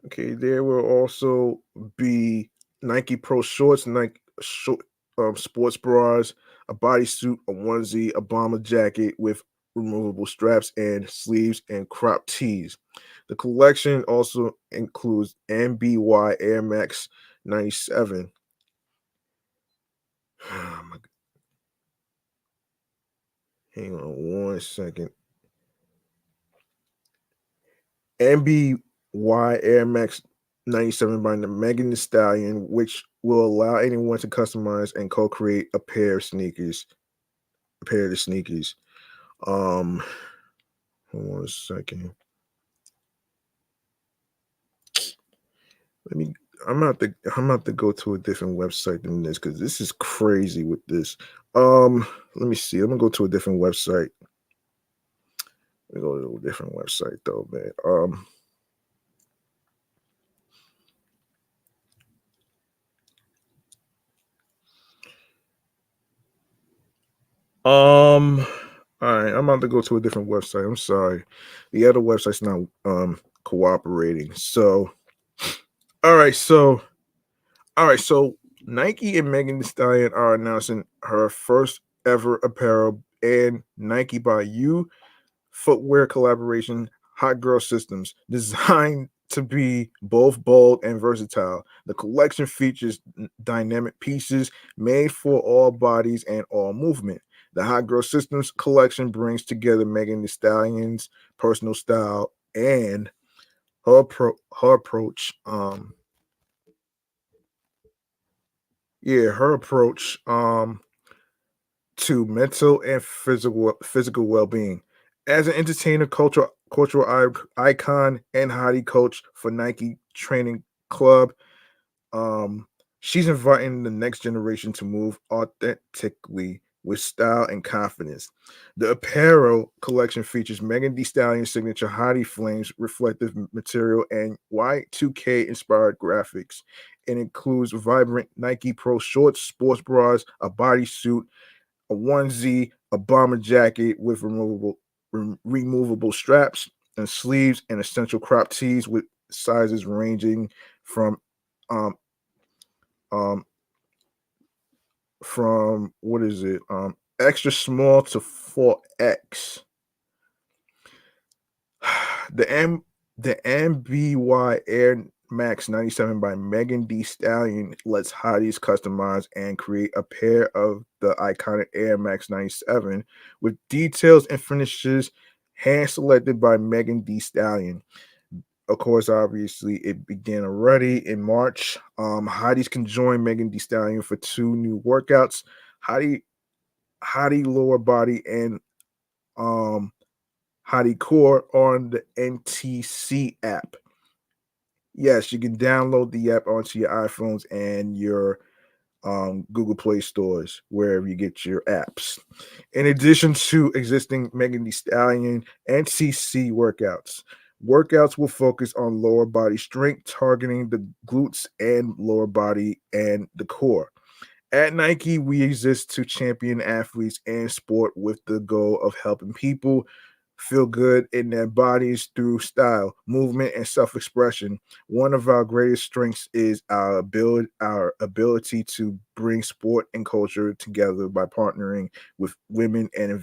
Okay, there will also be Nike Pro shorts, Nike sports bras, a bodysuit, a onesie, a bomber jacket with removable straps and sleeves, and crop tees. The collection also includes MBY Air Max 97. Oh my, hang on one second. MBY Air Max 97 by the Megan Thee Stallion, which will allow anyone to customize and co-create a pair of the sneakers. Um, hold on a second. Let me. I'm about to go to a different website than this because this is crazy with this. Let me see. I'm gonna go to a different website. Let me go to a different website though, man. Um, all right, I'm about to go to a different website. I'm sorry. The other website's not cooperating. So, all right, so Nike and Megan Thee Stallion are announcing her first ever apparel and Nike by You footwear collaboration, Hot Girl Systems, designed to be both bold and versatile. The collection features dynamic pieces made for all bodies and all movement. The Hot Girl Systems collection brings together Megan Thee Stallion's personal style and her approach. Her approach to mental and physical well-being. As an entertainer, cultural icon, and hottie coach for Nike Training Club, um, she's inviting the next generation to move authentically with style and confidence. The apparel collection features Megan Thee Stallion's signature Hottie Flames reflective material and Y2K inspired graphics. It includes vibrant Nike Pro shorts, sports bras, a bodysuit, a onesie, a bomber jacket with removable straps and sleeves, and essential crop tees with sizes ranging from um um what is it extra small to 4X. The M the MBY Air Max 97 by Megan Thee Stallion lets hotties customize and create a pair of the iconic Air Max 97 with details and finishes hand selected by Megan Thee Stallion. Of course, obviously, it began already in March. Hotties can join Megan Thee Stallion for two new workouts: Hottie Hottie lower body and um Hottie core on the NTC app. Yes, you can download the app onto your iPhones and your Google Play stores, wherever you get your apps. In addition to existing Megan Thee Stallion and CC workouts, Workouts will focus on lower body strength, targeting the glutes and lower body and the core. At Nike, we exist to champion athletes and sport with the goal of helping people feel good in their bodies through style, movement, and self-expression. One of our greatest strengths is our ability to bring sport and culture together by partnering with women and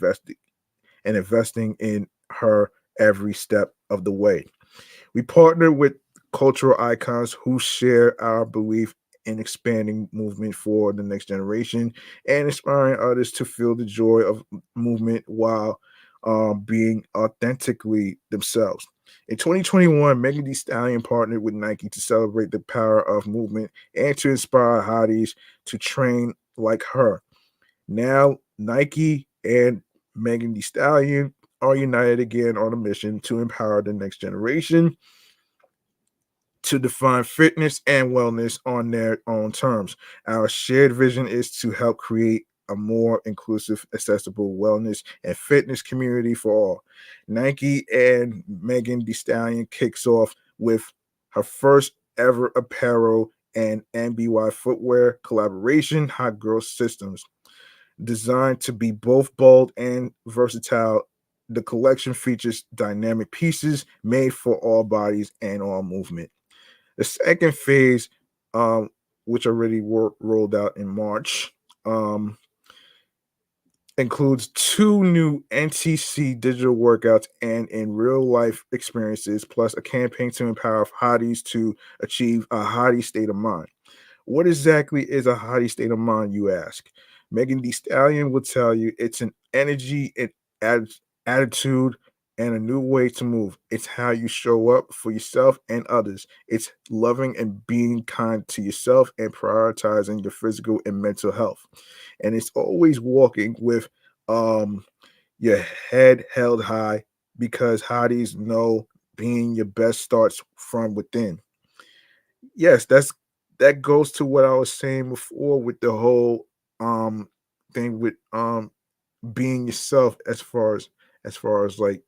investing in her every step of the way. We partner with cultural icons who share our belief in expanding movement for the next generation and inspiring others to feel the joy of movement while being authentically themselves. In 2021, Megan Thee Stallion partnered with Nike to celebrate the power of movement and to inspire hotties to train like her. Now, Nike and Megan Thee Stallion are united again on a mission to empower the next generation to define fitness and wellness on their own terms. Our shared vision is to help create a more inclusive, accessible wellness and fitness community for all. Nike and Megan Thee Stallion kicks off with her first ever apparel and NBY footwear collaboration, Hot Girl Systems. Designed to be both bold and versatile, the collection features dynamic pieces made for all bodies and all movement. The second phase, um, which already rolled out in March, um, includes two new NTC digital workouts and in real life experiences, plus a campaign to empower hotties to achieve a hottie state of mind. What exactly is a hottie state of mind, you ask? Megan Thee Stallion will tell you it's an energy and attitude and a new way to move. It's how you show up for yourself and others. It's loving and being kind to yourself and prioritizing your physical and mental health. And it's always walking with um your head held high because hotties know being your best starts from within. Yes, that goes to what I was saying before with the whole thing with being yourself as far as like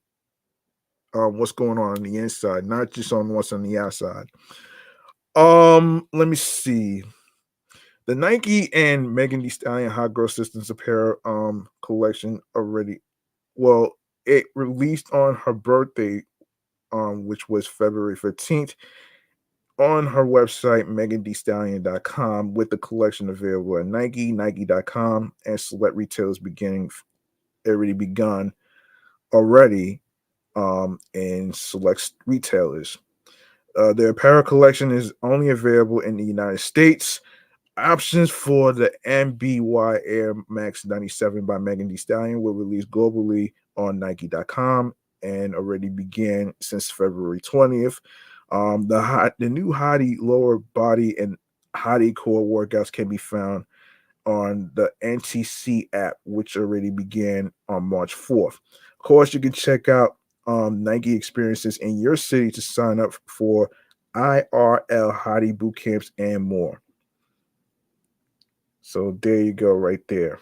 what's going on the inside, not just on what's on the outside. Let me see. The Nike and Megan Thee Stallion Hot Girl Systems apparel collection already, well, it released on her birthday, which was February 15th, on her website, megandStallion.com, with the collection available at Nike, Nike.com, and select retailers already begun already in select retailers. The apparel collection is only available in the United States. Options for the MBY Air Max 97 by Megan Thee Stallion were released globally on Nike.com and already began since February 20th. The new Hottie lower body and Hottie core workouts can be found on the NTC app, which already began on March 4th. Of course, you can check out Nike experiences in your city to sign up for IRL Hottie boot camps and more. So there you go, right there.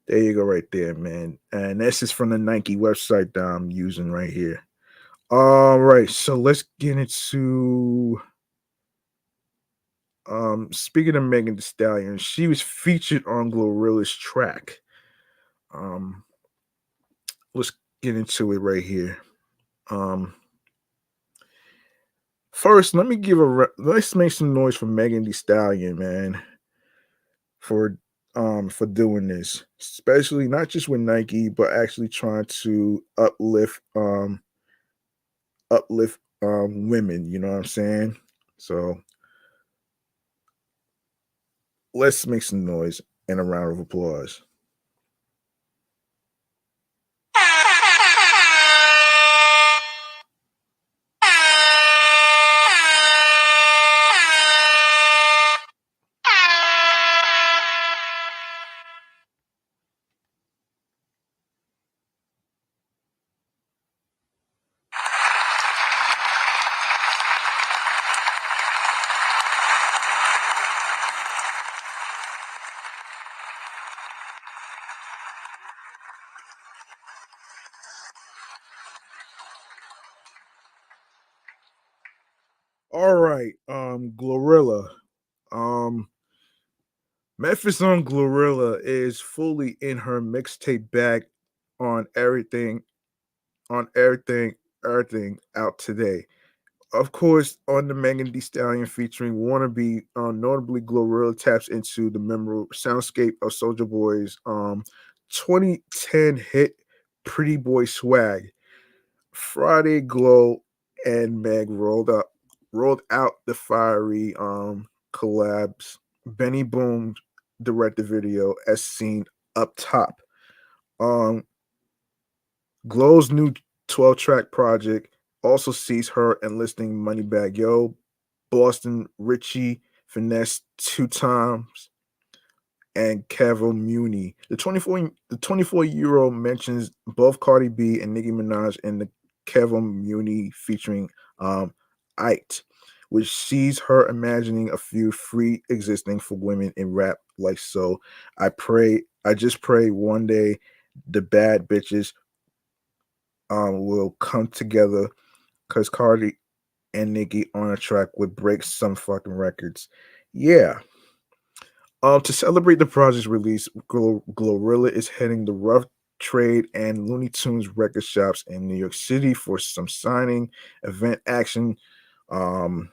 There you go, right there, man. And this is from the Nike website that I'm using right here. All right, so let's get into speaking of Megan Thee Stallion, she was featured on Glorilla's track. Um, let's get into it right here. Um, First, let's make some noise for Megan Thee Stallion, man, for for doing this, especially not just with Nike, but actually trying to uplift women. You know what I'm saying? So let's make some noise and a round of applause. All right, Glorilla. Um, Memphis on Glorilla is fully in her mixtape bag on everything, everything out today. Of course, on the Megan Thee Stallion featuring Wannabe, notably Glorilla taps into the memorable soundscape of Soulja Boy's 2010 hit Pretty Boy Swag. Friday Glow and Meg rolled out the fiery collabs. Benny Boom directed video as seen up top. Um Glow's new 12-track project also sees her enlisting Moneybag Yo, Boston Richie, Finesse two times, and Cavill Muni. The 24-year-old mentions both Cardi B and Nicki Minaj in the Cavill Muni featuring Ite, which sees her imagining a few free existing for women in rap like so. I just pray one day the bad bitches will come together because Cardi and Nicki on a track would break some fucking records. Yeah. To celebrate the project's release, Glorilla is heading the Rough Trade and Looney Tunes record shops in New York City for some signing event action. Um,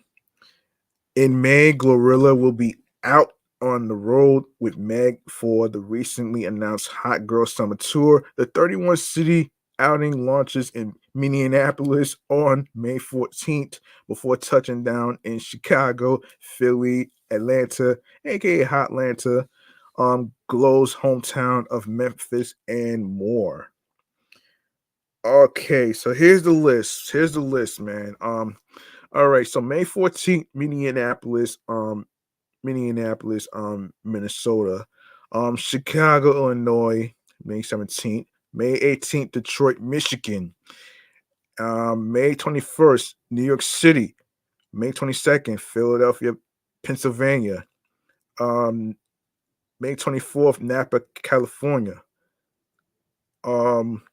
in May, Glorilla will be out on the road with Meg for the recently announced Hot Girl Summer Tour. The 31 city outing launches in Minneapolis on May 14th before touching down in Chicago, Philly, Atlanta, aka Hotlanta, Glow's hometown of Memphis, and more. Okay, so here's the list. Here's the list, man. All right, so May 14th, Minneapolis, Minnesota, Chicago, Illinois, May 17th, May 18th, Detroit, Michigan, May 21st, New York City, May 22nd, Philadelphia, Pennsylvania, um, May 24th, Napa, California, um,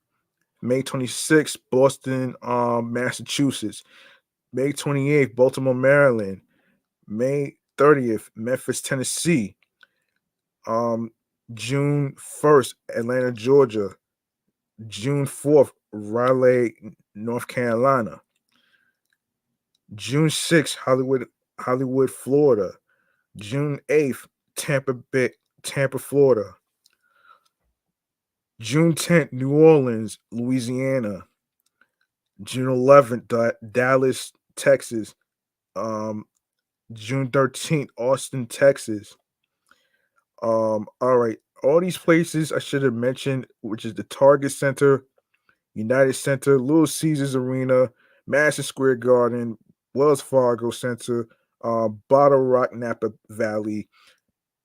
May 26th, Boston, Massachusetts, May 28th, Baltimore, Maryland, May 30th, Memphis, Tennessee, um, June 1st, Atlanta, Georgia, June 4th, Raleigh, North Carolina, June 6th, Hollywood, Florida, June 8th, Tampa, Florida, June 10th, New Orleans, Louisiana, June 11th, Dallas, Texas, um, June 13th, Austin, Texas. All right, all these places I should have mentioned, which is the Target Center, United Center, Little Caesars Arena, Madison Square Garden, Wells Fargo Center, Bottle Rock, Napa Valley,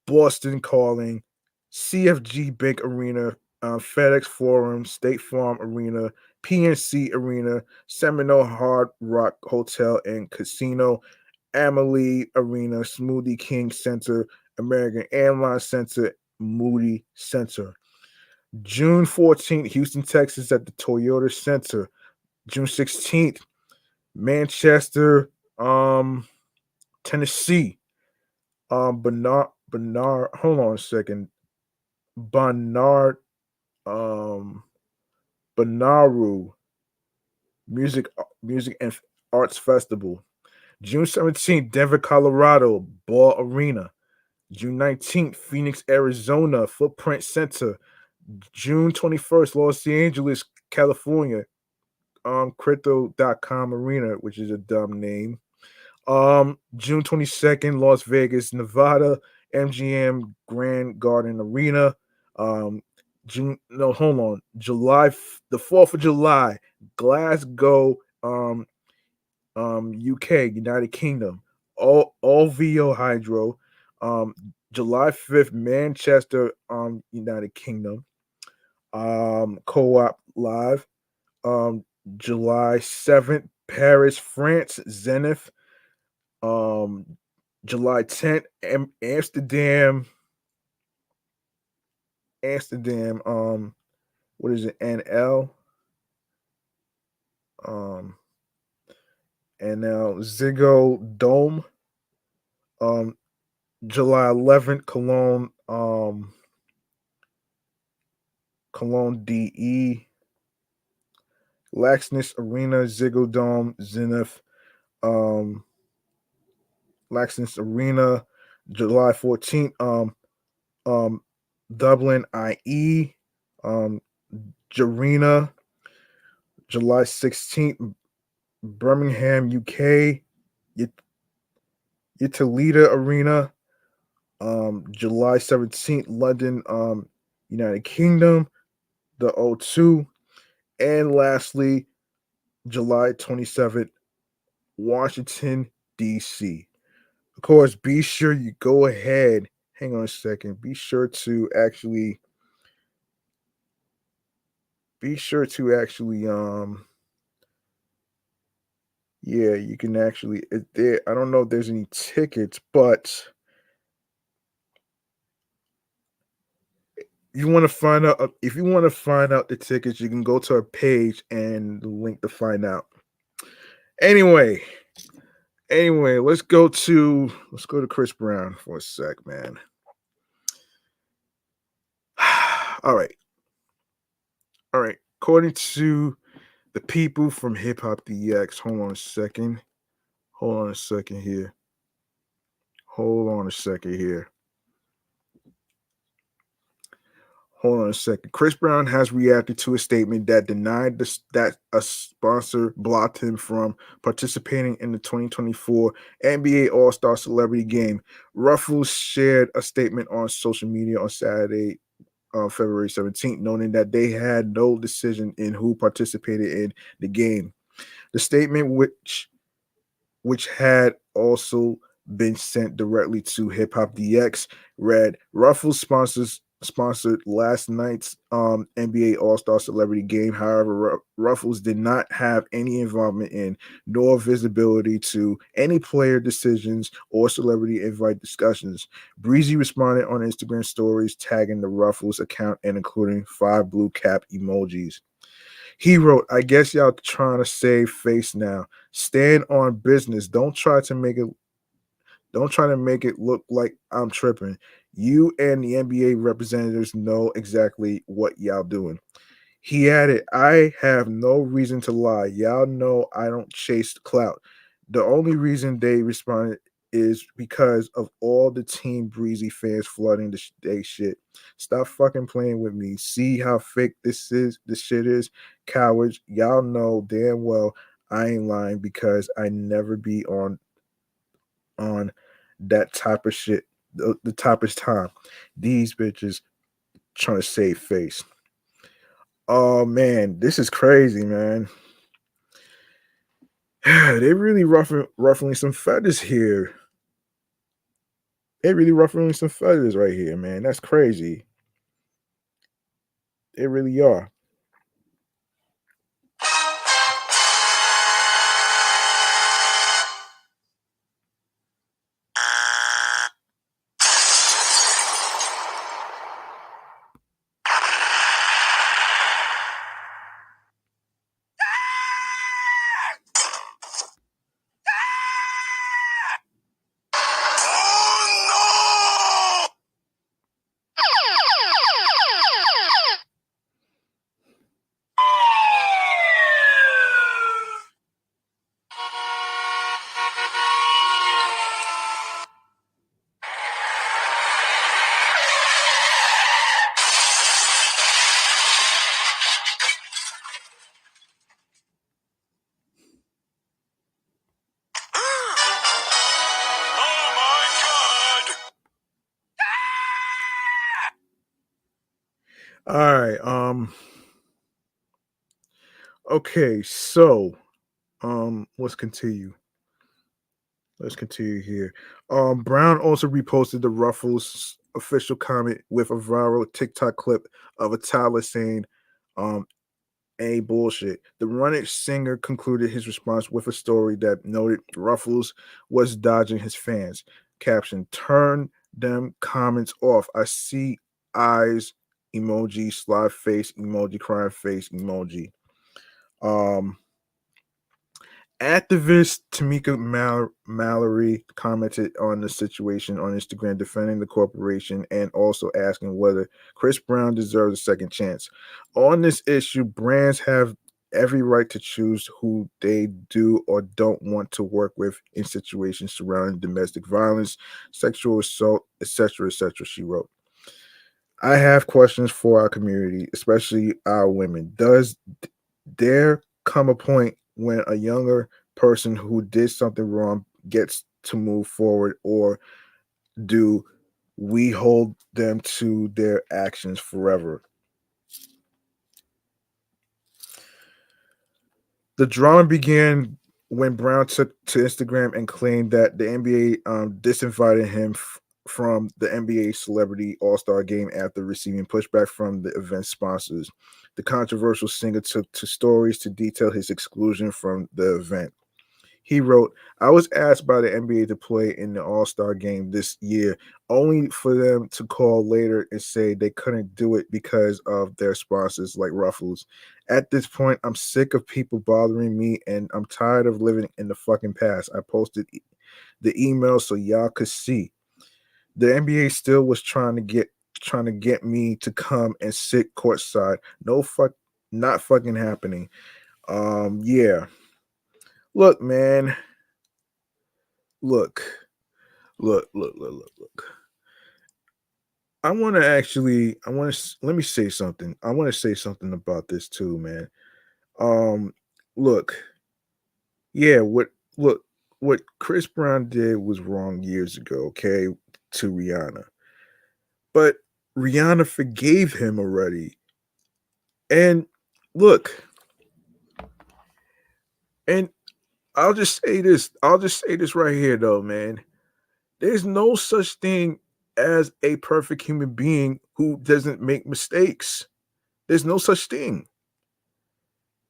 Boston Calling, CFG Bank Arena, FedEx Forum, State Farm Arena, PNC Arena, Seminole Hard Rock Hotel and Casino, Amalie Arena, Smoothie King Center, American Airlines Center, Moody Center. June 14th, Houston, Texas at the Toyota Center. June 16th, Manchester, Tennessee. Hold on a second. Bernard, um, Benaru Music and Arts Festival. June 17th, Denver, Colorado, Ball Arena. June 19th, Phoenix, Arizona, Footprint Center. June 21st, Los Angeles, California, Crypto.com Arena, which is a dumb name. June 22nd, Las Vegas, Nevada, MGM Grand Garden Arena. Um, June, no, hold on. The 4th of July, Glasgow, UK, United Kingdom. All VO Hydro. Um, July 5th, Manchester, United Kingdom. Co-op Live. Um, July 7th, Paris, France, Zenith. Um, July 10th, Amsterdam, what is it, NL? Um, And now Ziggo Dome, um, July 11th, Cologne DE, Laxness Arena, Ziggo Dome, Zenith, um, Laxness Arena, July 14th, um, Dublin IE, um, Jarena, July 16th, Birmingham, UK, Utilita Arena, July 17th, London, United Kingdom, the O2, and lastly, July 27th, Washington, D.C. Of course, be sure you go ahead. Hang on a second. Be sure to actually yeah, you can actually there. I don't know if there's any tickets, but you want to find out if you want to find out the tickets, you can go to our page and the link to find out. Anyway, let's go to Chris Brown for a sec, man. All right. All right. According to the people from Hip Hop DX, hold on a second. Hold on a second here. Hold on a second here. Hold on a second. Chris Brown has reacted to a statement that denied that a sponsor blocked him from participating in the 2024 NBA All-Star Celebrity Game. Ruffles shared a statement on social media on Saturday, February 17th, noting that they had no decision in who participated in the game. The statement, which had also been sent directly to Hip Hop DX, read Ruffles sponsored last night's NBA All-Star Celebrity Game. However, Ruffles did not have any involvement in nor visibility to any player decisions or celebrity invite discussions. Breezy responded on Instagram stories tagging the Ruffles account and including 5 blue cap emojis. He wrote, I guess y'all trying to save face now. Stand on business. Don't try to make it look like I'm tripping. You and the NBA representatives know exactly what y'all doing. He added, I have no reason to lie. Y'all know I don't chase clout. The only reason they responded is because of all the Team Breezy fans flooding they shit. Stop fucking playing with me. See how fake this shit is? Cowards, y'all know damn well I ain't lying because I never be on that type of shit the type of time. These bitches trying to save face. Oh man, this is crazy, man. They really ruffling some feathers here. They really ruffling some feathers right here, man. That's crazy. They really are. All right. Okay. So, let's continue. Let's continue here. Brown also reposted the Ruffles official comment with a viral TikTok clip of a toddler saying, um, "A bullshit." The Running singer concluded his response with a story that noted Ruffles was dodging his fans. Caption: Turn them comments off. I see eyes emoji, slide face emoji, crying face emoji. Um Activist Tamika Mallory commented on the situation on Instagram, defending the corporation and also asking whether Chris Brown deserves a second chance. On this issue, brands have every right to choose who they do or don't want to work with in situations surrounding domestic violence, sexual assault, etc., etc., she wrote. I have questions for our community, especially our women. Does there come a point when a younger person who did something wrong gets to move forward, or do we hold them to their actions forever? The drama began when Brown took to Instagram and claimed that the NBA disinvited him from the NBA Celebrity All Star Game after receiving pushback from the event sponsors. The controversial singer took to stories to detail his exclusion from the event. He wrote, I was asked by the NBA to play in the All Star game this year, only for them to call later and say they couldn't do it because of their sponsors like Ruffles. At this point, I'm sick of people bothering me and I'm tired of living in the fucking past. I posted the email so y'all could see. The NBA still was trying to get me to come and sit courtside. No fuck not fucking happening. Yeah. Look, man. Look. Look. I want to let me say something. I want to say something about this too, man. Um, look, yeah, what Chris Brown did was wrong years ago, okay, to Rihanna. But Rihanna forgave him already. And look, and I'll just say this right here though, man. There's no such thing as a perfect human being who doesn't make mistakes. There's no such thing.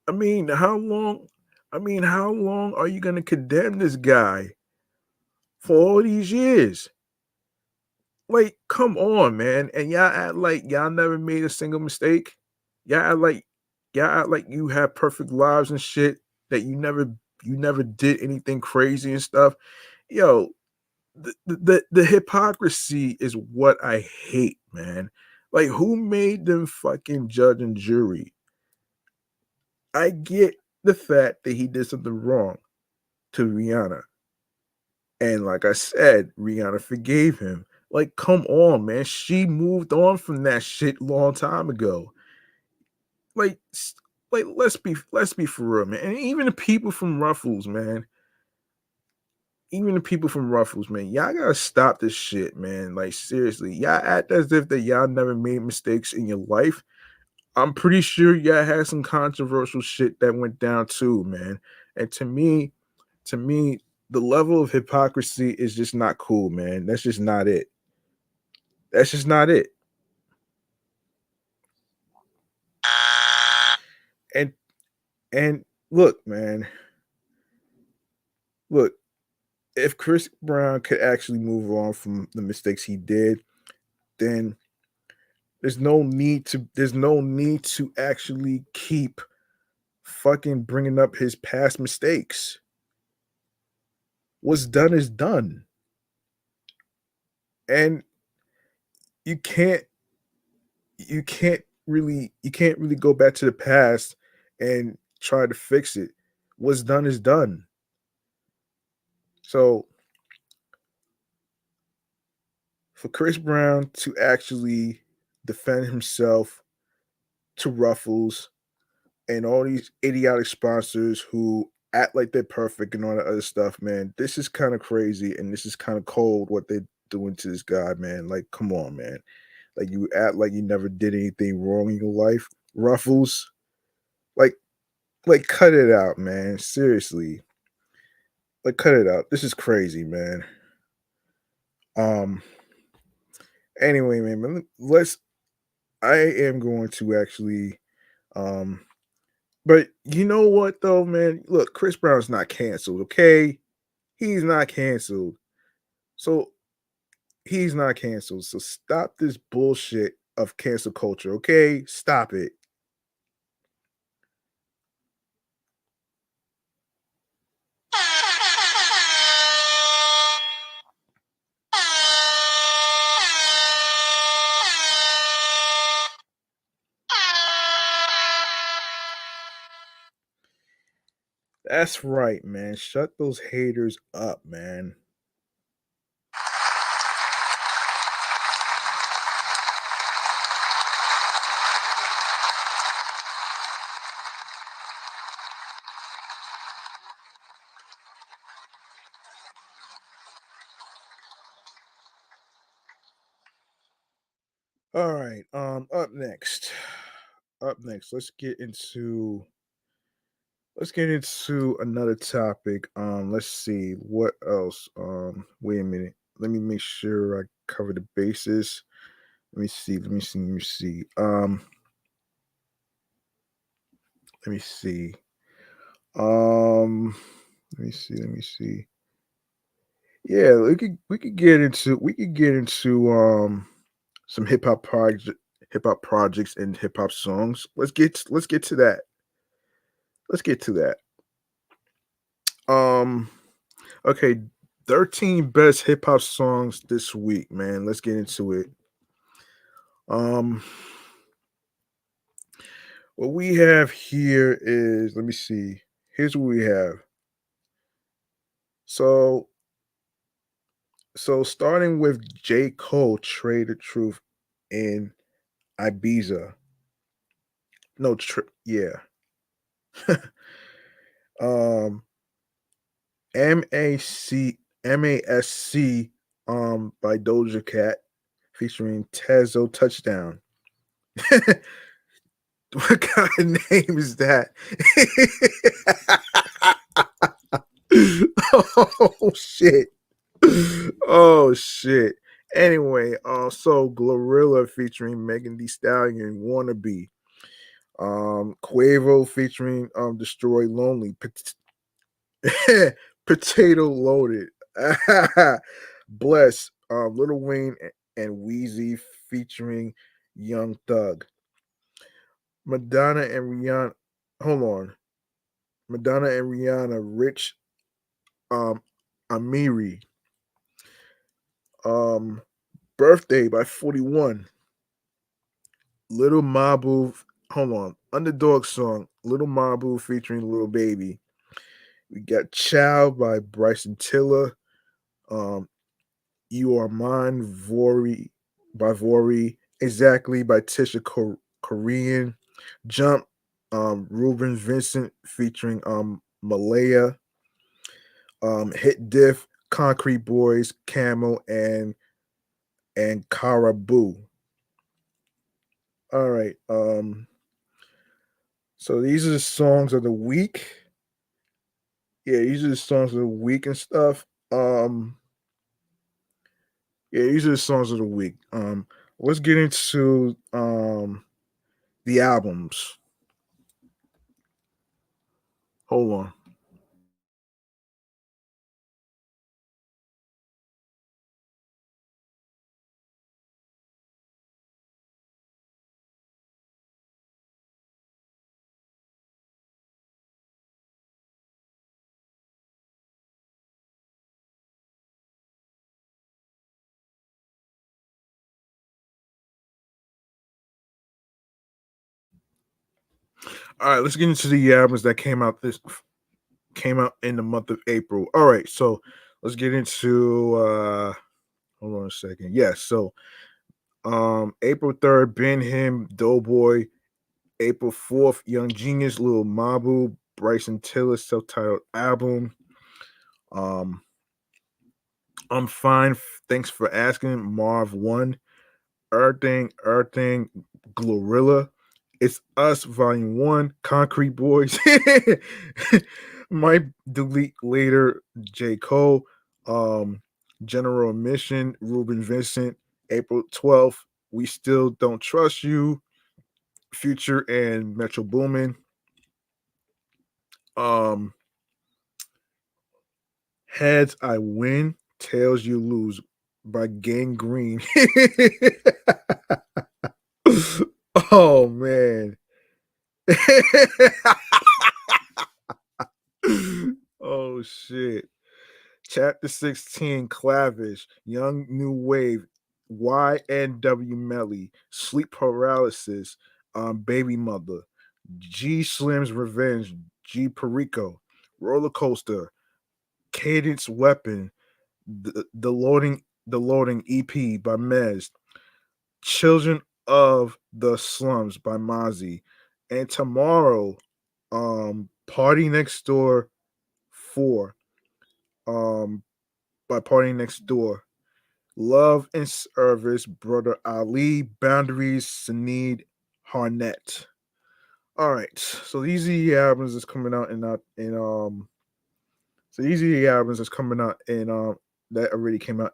I mean, how long are you gonna condemn this guy for all these years? Like, come on, man. And y'all act like y'all never made a single mistake. Y'all act like y'all act like you have perfect lives and shit that you never did anything crazy and stuff. Yo, the hypocrisy is what I hate, man. Like, who made them fucking judge and jury? I get the fact that he did something wrong to Rihanna. And like I said, Rihanna forgave him. Like, come on, man. She moved on from that shit long time ago. Like, like let's be for real, man. And even the people from Ruffles, man. Even the people from Ruffles, man. Y'all gotta stop this shit, man. Like, seriously, y'all act as if that y'all never made mistakes in your life. I'm pretty sure y'all had some controversial shit that went down too, man. And to me, the level of hypocrisy is just not cool, man. That's just not it. That's just not it. And and look, man, look, if Chris Brown could actually move on from the mistakes he did, then there's no need to actually keep fucking bringing up his past mistakes. What's done is done. And you can't you can't really go back to the past and try to fix it. What's done is done. So for Chris Brown to actually defend himself to Ruffles and all these idiotic sponsors who act like they're perfect and all that other stuff, man, this is kind of crazy and this is kind of cold what they're doing to this guy, man. Like, come on, man. Like, you act like you never did anything wrong in your life. Ruffles, like cut it out, man. Seriously. Like, cut it out. This is crazy, man. Um anyway, man, let's I am going to actually um but you know what though, man? Look, Chris Brown's not canceled, okay? He's not canceled. So he's not canceled. So stop this bullshit of cancel culture, okay? Stop it. That's right, man. Shut those haters up, man. All right. Up next. Up next, let's get into another topic. Let's see what else. Wait a minute. Let me make sure I cover the bases. Let me see. Let me see. Um, let me see. Yeah, we could get into some hip hop projects and hip hop songs. Let's get to that. Let's get to that. Um, okay, 13 best hip hop songs this week, man. Let's get into it. Um, what we have here is, let me see. Here's what we have. So starting with J. Cole, Trade the Truth in Ibiza. No, yeah. um, MASC by Doja Cat featuring Tezo Touchdown. What kind of name is that? Oh shit. Oh shit. Anyway, so Glorilla featuring Megan Thee Stallion, Wannabe. Quavo featuring Destroy Lonely. Potato Loaded. Bless. Lil Wayne and Wheezy featuring Young Thug. Madonna and Rihanna. Hold on. Madonna and Rihanna, Rich um Amiri. Um Birthday by 41. Little Mabu. Hold on. Underdog song. Little Mabu featuring Little Baby. We got Child by Bryson Tiller. Um You Are Mine, Vori. Exactly by Tisha Korean. Jump, Ruben Vincent featuring Malaya. Hit Diff, Concrete Boys, Camel, and Caribou. All right. So these are the songs of the week. Yeah, these are the songs of the week and stuff. Yeah, these are the songs of the week. Let's get into the albums. Hold on. All right, let's get into the albums that came out in the month of April. All right, so let's get into hold on a second. Yes, so April 3rd, Ben Him, Doughboy. April 4th, Young Genius, Lil Mabu, Bryson Tiller self-titled album. Um I'm fine. Thanks for asking. Marv 1. Earthing, Glorilla. It's Us, Volume 1, Concrete Boys. Might delete later, J. Cole. Um, General Mission, Ruben Vincent. April 12th, We Still Don't Trust You, Future and Metro Boomin. Um, Heads I Win, Tails You Lose by Gang Green. Oh man. Oh shit. Chapter 16, Clavish, Young New Wave, YNW Melly, Sleep Paralysis, Baby Mother, G Slim's Revenge, G Perico, Roller Coaster, Cadence Weapon, the loading EP by Mez, Children of the Slums by Mozzie, and tomorrow, Party Next Door 4, um, by Party Next Door. Love and Service, Brother Ali, Boundaries, Sneed, Harnett. All right, so these are the albums that's coming out so these are the albums that's coming out that already came out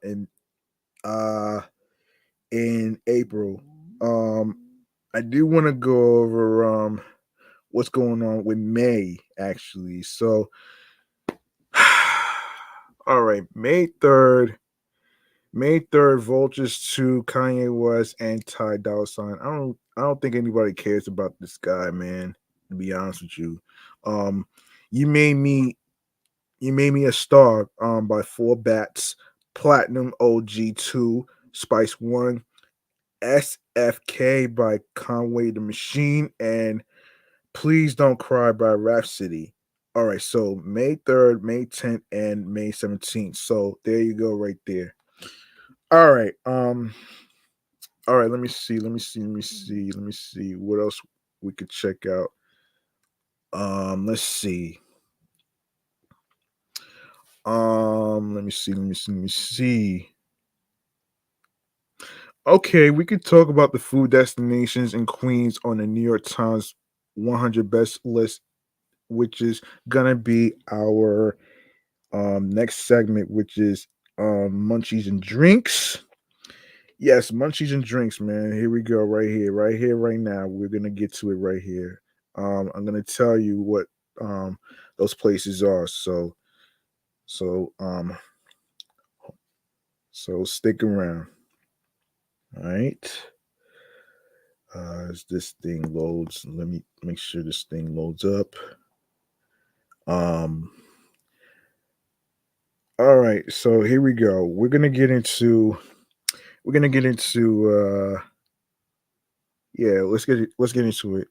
uh in April. Um, I do want to go over what's going on with May actually. So, all right, May 3rd, Vultures 2, Kanye West, and Ty Dolla Sign. I don't think anybody cares about this guy, man. To be honest with you, um, you made me a Star by Four Bats, Platinum OG 2, Spice 1, SFK by Conway the Machine, and Please Don't Cry by Rhapsody. All right, so May 3rd, May 10th, and May 17th. So there you go, right there. All right. All right, let me see what else we could check out. Let's see. Let me see. Okay, we could talk about the food destinations in Queens on the New York Times 100 best list, which is gonna be our next segment, which is munchies and drinks. Yes, munchies and drinks, man. Here we go, right here, right now. We're gonna get to it right here. I'm gonna tell you what those places are. So um so stick around. All right. As this thing loads, let me make sure this thing loads up. Um all right, so here we go. We're gonna get into yeah, let's get into it.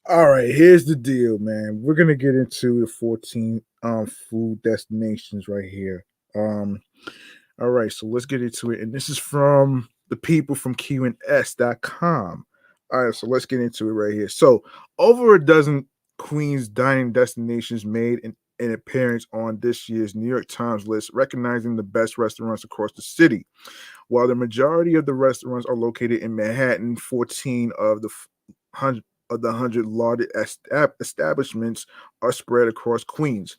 All right, here's the deal, man. We're gonna get into the 14 food destinations right here. Um, all right, so let's get into it. And this is from the people from QandS.com. All right, so let's get into it right here. So, over a dozen Queens dining destinations made an appearance on this year's New York Times list, recognizing the best restaurants across the city. While the majority of the restaurants are located in Manhattan, 14 of the 100 lauded establishments are spread across Queens.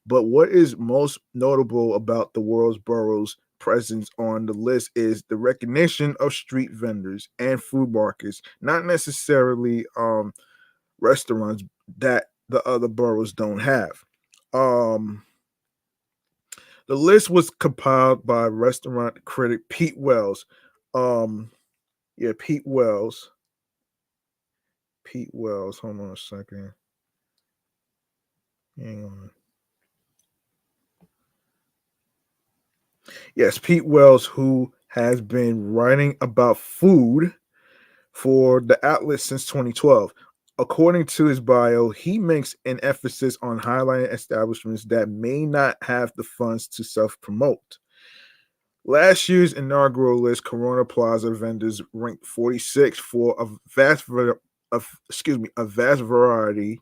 But what is most notable about the world's boroughs' presence on the list is the recognition of street vendors and food markets, not necessarily restaurants that the other boroughs don't have. Um, the list was compiled by restaurant critic Pete Wells. Um, yeah, Pete Wells. Pete Wells. Hold on a second. Hang on. Yes, Pete Wells, who has been writing about food for the outlet since 2012. According to his bio, he makes an emphasis on highlighting establishments that may not have the funds to self promote, Last year's inaugural list, Corona Plaza vendors ranked 46 for a vast variety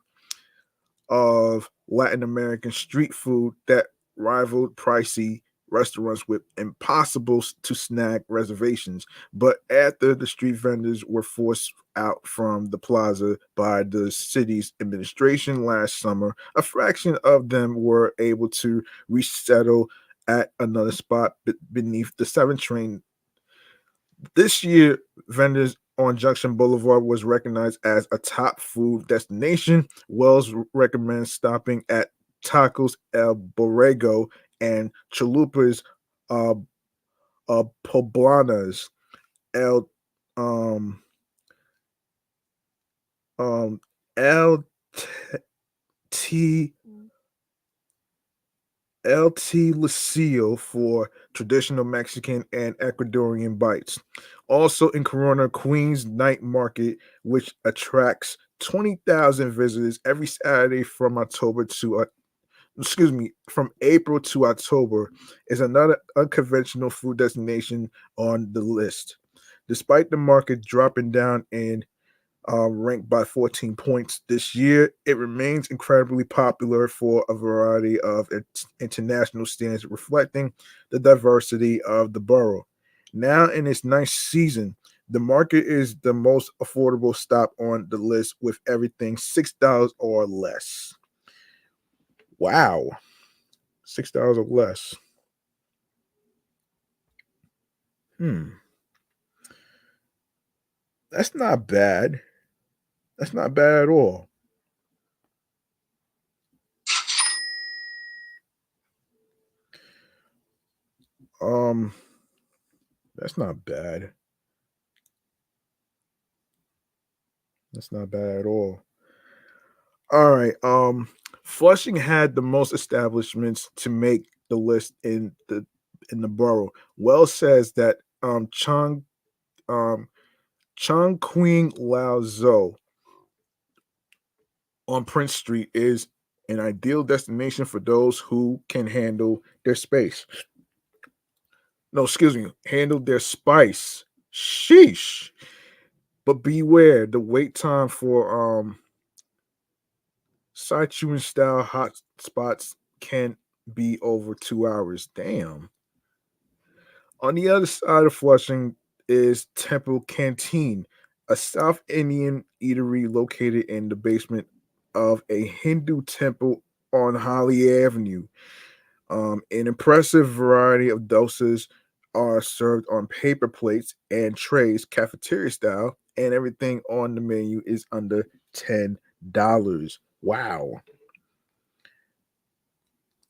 of Latin American street food that rivaled pricey restaurants with impossible to snag reservations. But after the street vendors were forced out from the plaza by the city's administration last summer, a fraction of them were able to resettle at another spot beneath the 7 train. This year, vendors on Junction Boulevard was recognized as a top food destination. Wells recommends stopping at Tacos El Borrego and Chalupa's uh, Poblanas El um El T LT Lucio for traditional Mexican and Ecuadorian bites. Also in Corona, Queens Night Market, which attracts 20,000 visitors every Saturday from from April to October, is another unconventional food destination on the list. Despite the market dropping down in ranked by 14 points this year. It remains incredibly popular for a variety of international standards, reflecting the diversity of the borough. Now, in its ninth season, the market is the most affordable stop on the list with everything $6 or less. Wow, $6 or less. Hmm, that's not bad. That's not bad at all. Um, that's not bad. That's not bad at all. All right. Flushing had the most establishments to make the list in the borough. Wells says that um Chong Queen Lao Zo on Prince Street is an ideal destination for those who can handle their space. No, excuse me, handle their spice. Sheesh. But beware, the wait time for Sichuan style hot spots can be over 2 hours. Damn. On the other side of Flushing is Temple Canteen, a South Indian eatery located in the basement of a Hindu temple on Holly Avenue. An impressive variety of doses are served on paper plates and trays, cafeteria style, and everything on the menu is under $10. Wow,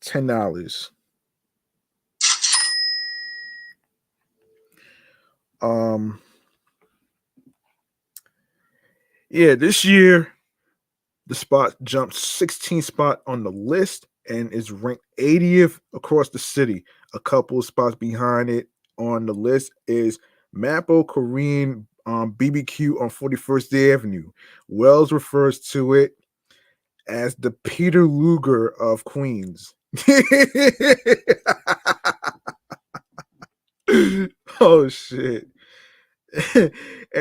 $10. Um, yeah, this year the spot jumped 16 spot on the list and is ranked 80th across the city. A couple of spots behind it on the list is Mapo Korean BBQ on 41st Avenue. Wells refers to it as the Peter Luger of Queens. Oh shit. And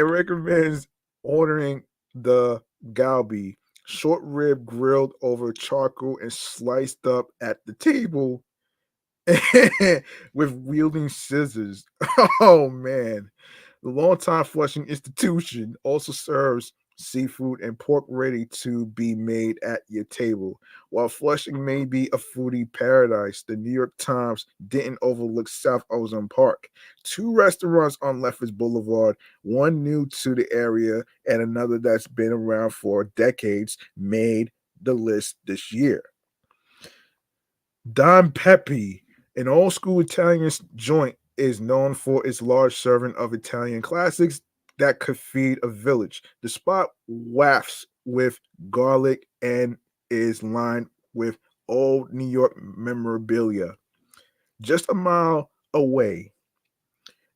recommends ordering the galbi, short rib grilled over charcoal and sliced up at the table with wielding scissors. Oh man. The longtime Flushing institution also serves seafood and pork ready to be made at your table. While Flushing may be a foodie paradise, the New York Times didn't overlook South Ozone Park. Two restaurants on Lefferts Boulevard, one new to the area and another that's been around for decades, made the list this year. Don Pepe, an old school Italian joint, is known for its large serving of Italian classics that could feed a village. The spot wafts with garlic and is lined with old New York memorabilia. Just a mile away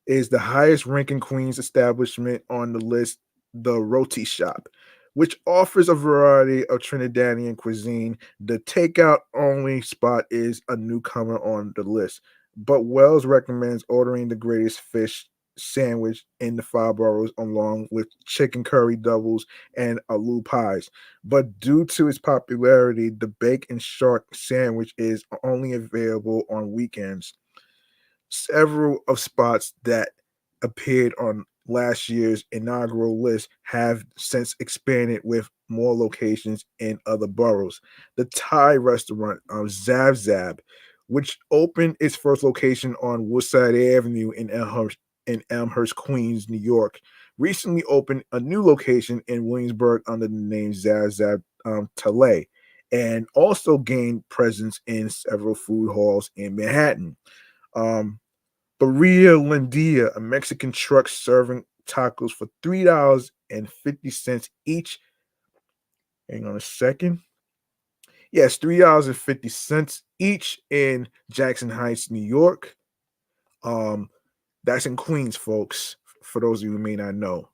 is the highest ranking Queens establishment on the list, the Roti Shop, which offers a variety of Trinidadian cuisine. The takeout only spot is a newcomer on the list, but Wells recommends ordering the greatest fish sandwich in the five boroughs along with chicken curry doubles and aloo pies. But due to its popularity, the bacon shark sandwich is only available on weekends. Several of spots that appeared on last year's inaugural list have since expanded with more locations in other boroughs. The Thai restaurant Zab Zab, which opened its first location on Woodside Avenue in Elmhurst, Queens, New York, recently opened a new location in Williamsburg under the name Zab Zab Tale, and also gained presence in several food halls in Manhattan. Um, Barilla Lindia, a Mexican truck serving tacos for $3.50 each. Hang on a second. Yes, $3.50 each in Jackson Heights, New York. Um, that's in Queens, folks, for those of you who may not know.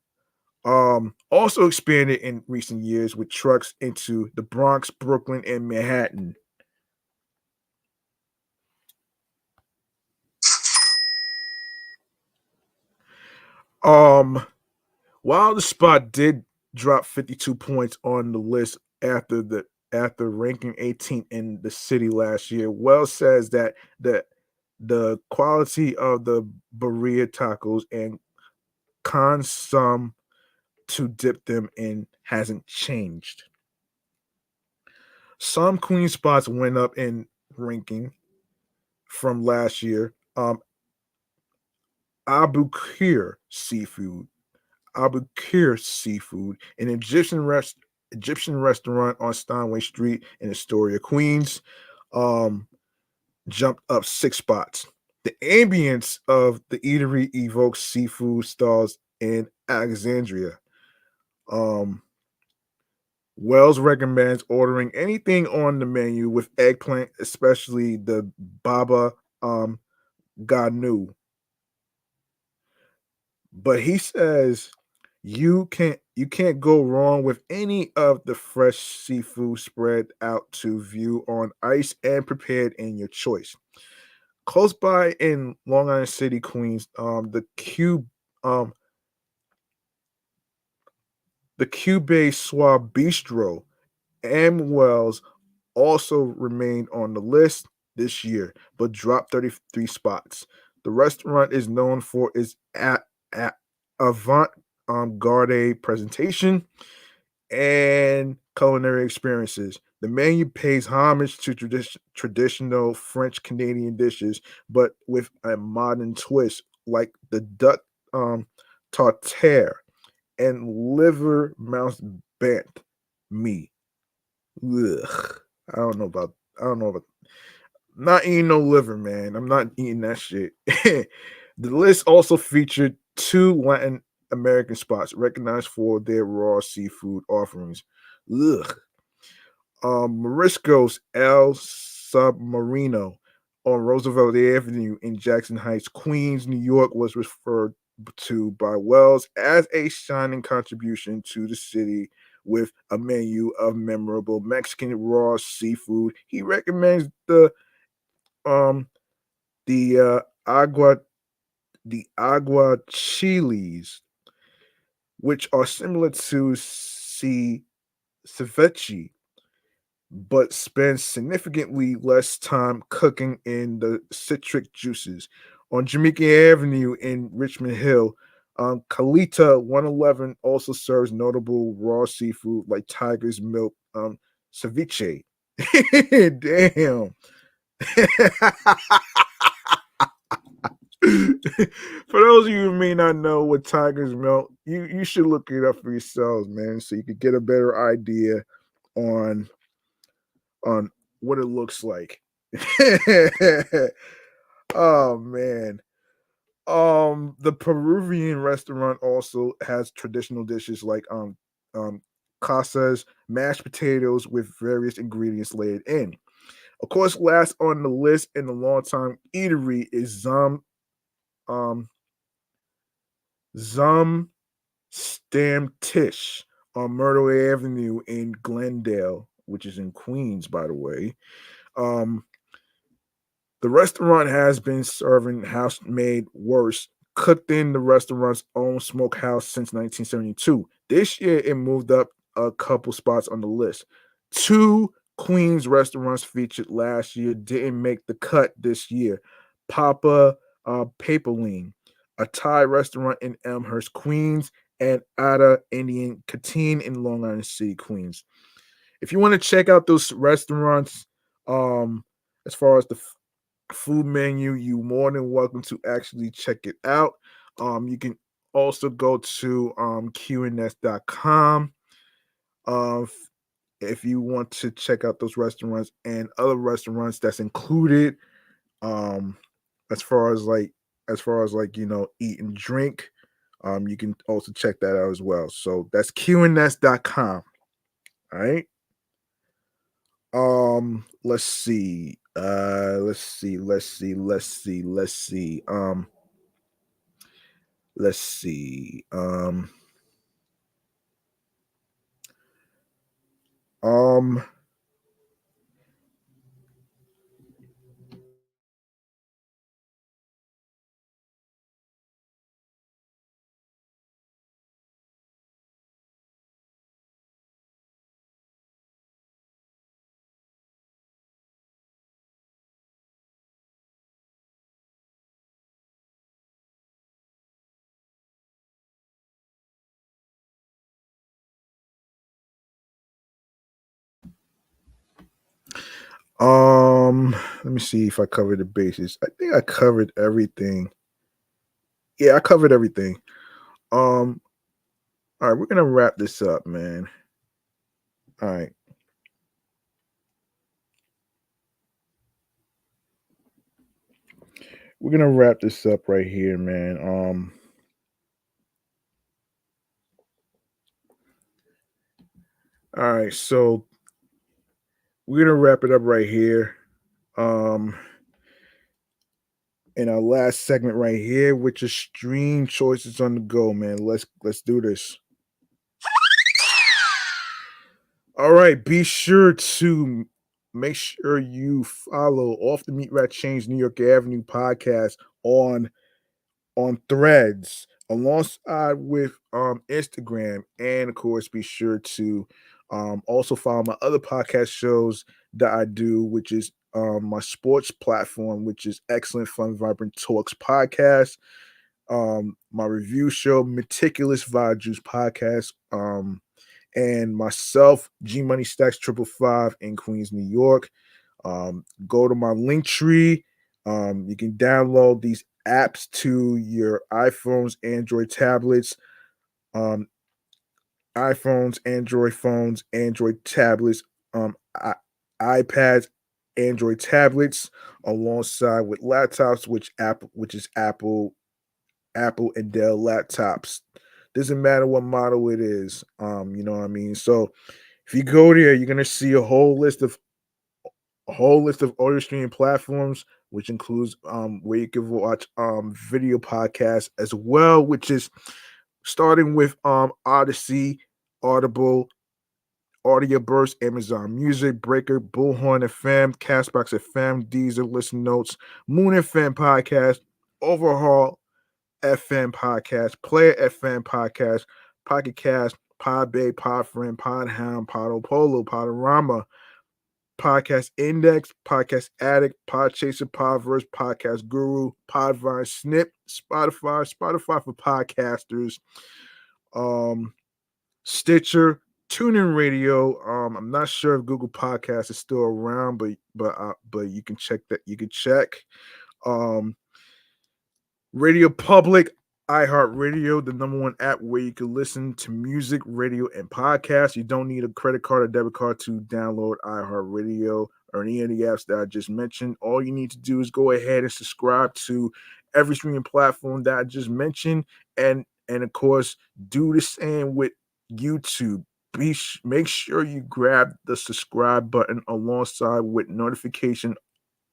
Also expanded in recent years with trucks into the Bronx, Brooklyn, and Manhattan. Um, While the spot did drop 52 points on the list after ranking 18th in the city last year, Wells says that the quality of the burrito tacos and consume to dip them in hasn't changed. Some queen spots went up in ranking from last year. Abu Kir Seafood Abu Kir Seafood, an Egyptian restaurant on Steinway Street in Astoria, Queens, um, jumped up 6 spots. The ambience of the eatery evokes seafood stalls in Alexandria. Um, Wells recommends ordering anything on the menu with eggplant, especially the baba ganu. But he says you can't go wrong with any of the fresh seafood spread out to view on ice and prepared in your choice. Close by in Long Island City, Queens, um the Cube Swab Bistro and Wells also remained on the list this year, but dropped 33 spots. The restaurant is known for its avant garde presentation and culinary experiences. The menu pays homage to traditional French Canadian dishes, but with a modern twist, like the duck tartare and liver mouse bant me. Ugh. I don't know about. I don't know about. Not eating no liver, man. I'm not eating that shit. The list also featured two Latin American spots recognized for their raw seafood offerings. Ugh. Morisco's El Submarino on Roosevelt Avenue in Jackson Heights, Queens, New York, was referred to by Wells as a shining contribution to the city with a menu of memorable Mexican raw seafood. He recommends um the agua chiles, which are similar to ceviche, but spend significantly less time cooking in the citric juices. On Jamaica Avenue in Richmond Hill, Kalita 111 also serves notable raw seafood like tiger's milk ceviche. Damn. For those of you who may not know what tiger's milk, you should look it up for yourselves, man, so you could get a better idea on on what it looks like. Oh man. The Peruvian restaurant also has traditional dishes like casas, mashed potatoes with various ingredients layered in. Of course, last on the list in the long time eatery is um Zum Stam Tish on Myrtle Avenue in Glendale, which is in Queens, by the way. Um The restaurant has been serving house-made wurst cooked in the restaurant's own smokehouse since 1972. This year, it moved up a couple spots on the list. Two Queens restaurants featured last year didn't make the cut this year. Papa Paperline, a Thai restaurant in Elmhurst, Queens, and Ada Indian Canteen in Long Island City, Queens. If you want to check out those restaurants, um, as far as the food menu, you more than welcome to actually check it out. You can also go to qns.com if you want to check out those restaurants and other restaurants that's included, um as far as like eat and drink. You can also check that out as well. So that's qns.com. All right. Let's see. Let's see. Um, let me see if I covered the bases. I think I covered everything. Yeah, I covered everything. Um, all right, we're gonna wrap this up, man. All right. We're gonna wrap this up right here, man. All right, so we're gonna wrap it up right here. Um, in our last segment right here, which is stream choices on the go, man. Let's do this. All right, be sure to make sure you follow Off the Meat Rat Chainz New York Avenue podcast on Threads alongside with Instagram, and of course be sure to also follow my other podcast shows that I do, which is my sports platform, which is Excellent Fun Vibrant Talks podcast, my review show Meticulous Vibe Juice podcast, and myself G Money Stacks 555 in Queens, New York. Go to my link tree. You can download these apps to your iPhones, Android tablets, um, iPhones, Android phones, Android tablets, iPads, Android tablets, alongside with laptops, which is Apple and Dell laptops. Doesn't matter what model it is. You know what I mean? So if you go there, you're gonna see a whole list of audio streaming platforms, which includes where you can watch video podcasts as well, which is starting with Odyssey, Audible, Audio Burst, Amazon Music, Breaker, Bullhorn FM, Castbox FM, Deezer, Listen Notes, Moon FM Podcast, Overhaul FM Podcast, Player FM Podcast, Pocket Cast, Podbay, Podfriend, Podhound, Podopolo, Podorama, Podcast Index, Podcast Addict, Podchaser, Podverse, Podcast Guru, Podvine, Snip, Spotify for podcasters, um, Stitcher, TuneIn Radio. I'm not sure if Google Podcast is still around, but you can check that. You can check. Um, Radio Public, iHeartRadio, the number one app where you can listen to music, radio, and podcasts. You don't need a credit card or debit card to download iHeartRadio or any of the apps that I just mentioned. All you need to do is go ahead and subscribe to every streaming platform that I just mentioned, and of course, do the same with YouTube. Make sure you grab the subscribe button alongside with notification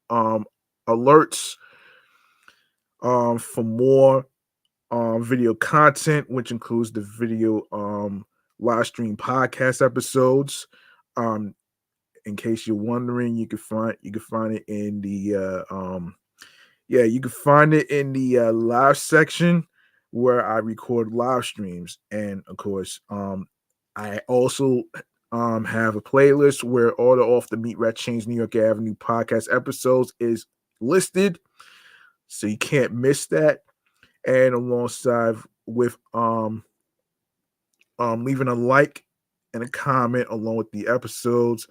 um alerts for more video content, which includes the video live stream podcast episodes. Um, in case you're wondering, you can find it in the yeah, you can find it in the live section where I record live streams. And of course, I also have a playlist where all the Off the Meat Rat Chainz New York Avenue podcast episodes is listed. So you can't miss that. And alongside with leaving a like and a comment along with the episodes,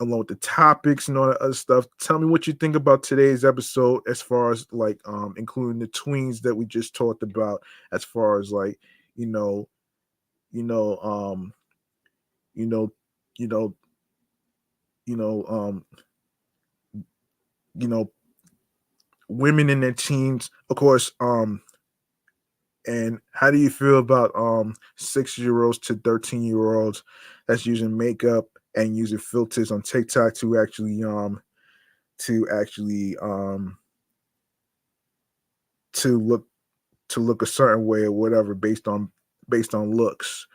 along with the topics and all that other stuff. Tell me what you think about today's episode, as far as like including the tweens that we just talked about, as far as like, you know, you know, you know, you know, you know, you know, women in their teens, of course. And how do you feel about 6-year-olds to 13-year-olds that's using makeup and using filters on TikTok to actually to look a certain way or whatever based on looks?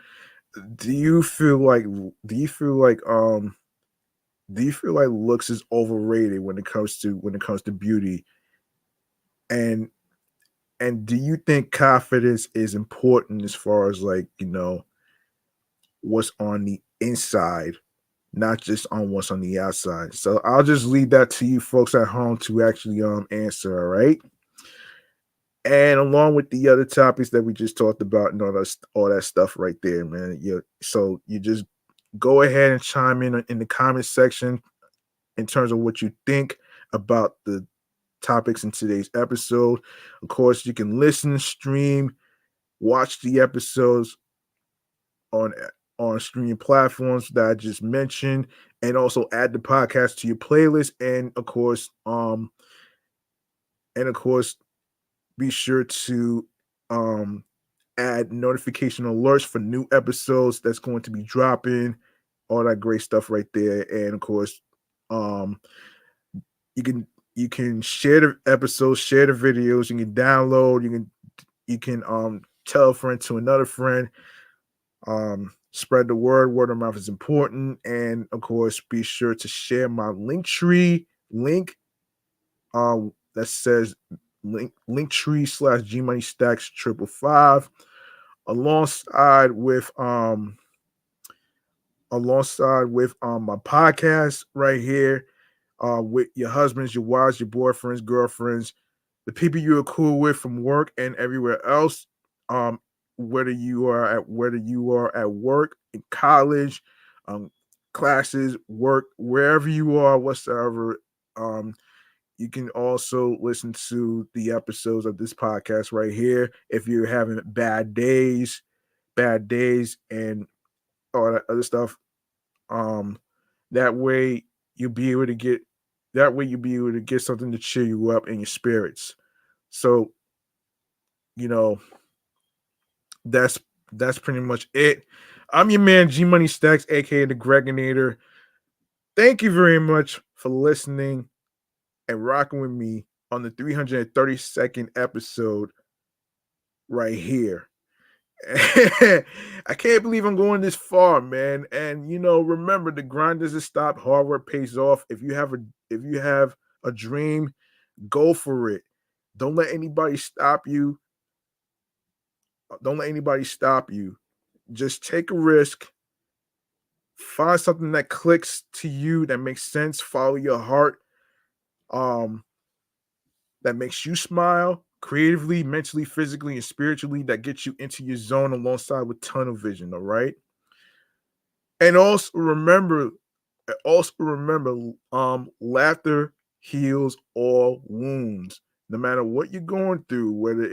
Do you feel like do you feel like do you feel like looks is overrated when it comes to beauty? And do you think confidence is important as far as like, what's on the inside, not just on what's on the outside? So I'll just leave that to you folks at home to actually answer, all right? And along with the other topics that we just talked about and all that stuff right there, man. So you just go ahead and chime in the comment section in terms of what you think about the topics in today's episode. Of course, you can listen, stream, watch the episodes on streaming platforms that I just mentioned, and also add the podcast to your playlist. And of course, be sure to add notification alerts for new episodes that's going to be dropping, all that great stuff right there. And of course, um, you can share the episodes, share the videos, you can download, you can tell a friend to another friend. Spread the word. Word of mouth is important. And of course, be sure to share my Linktree link that says Linktree / G Money Stacks 555, alongside with my podcast right here, with your husbands, your wives, your boyfriends, girlfriends, the people you are cool with from work and everywhere else. Um, whether you are at work, in college, classes, work, wherever you are, whatsoever. You can also listen to the episodes of this podcast right here if you're having bad days, and all that other stuff. Um, that way you'll be able to get something to cheer you up in your spirits. So, you know, that's pretty much it. I'm your man G Money Stacks, aka the Gregonator. Thank you very much for listening and rocking with me on the 332nd episode right here. I can't believe I'm going this far, man. And remember, the grind doesn't stop. Hard work pays off. If you have a dream, go for it. Don't let anybody stop you. Don't let anybody stop you. Just take a risk. Find something that clicks to you, that makes sense. Follow your heart. That makes you smile creatively, mentally, physically, and spiritually, that gets you into your zone alongside with tunnel vision, all right? And also remember, laughter heals all wounds. No matter what you're going through, whether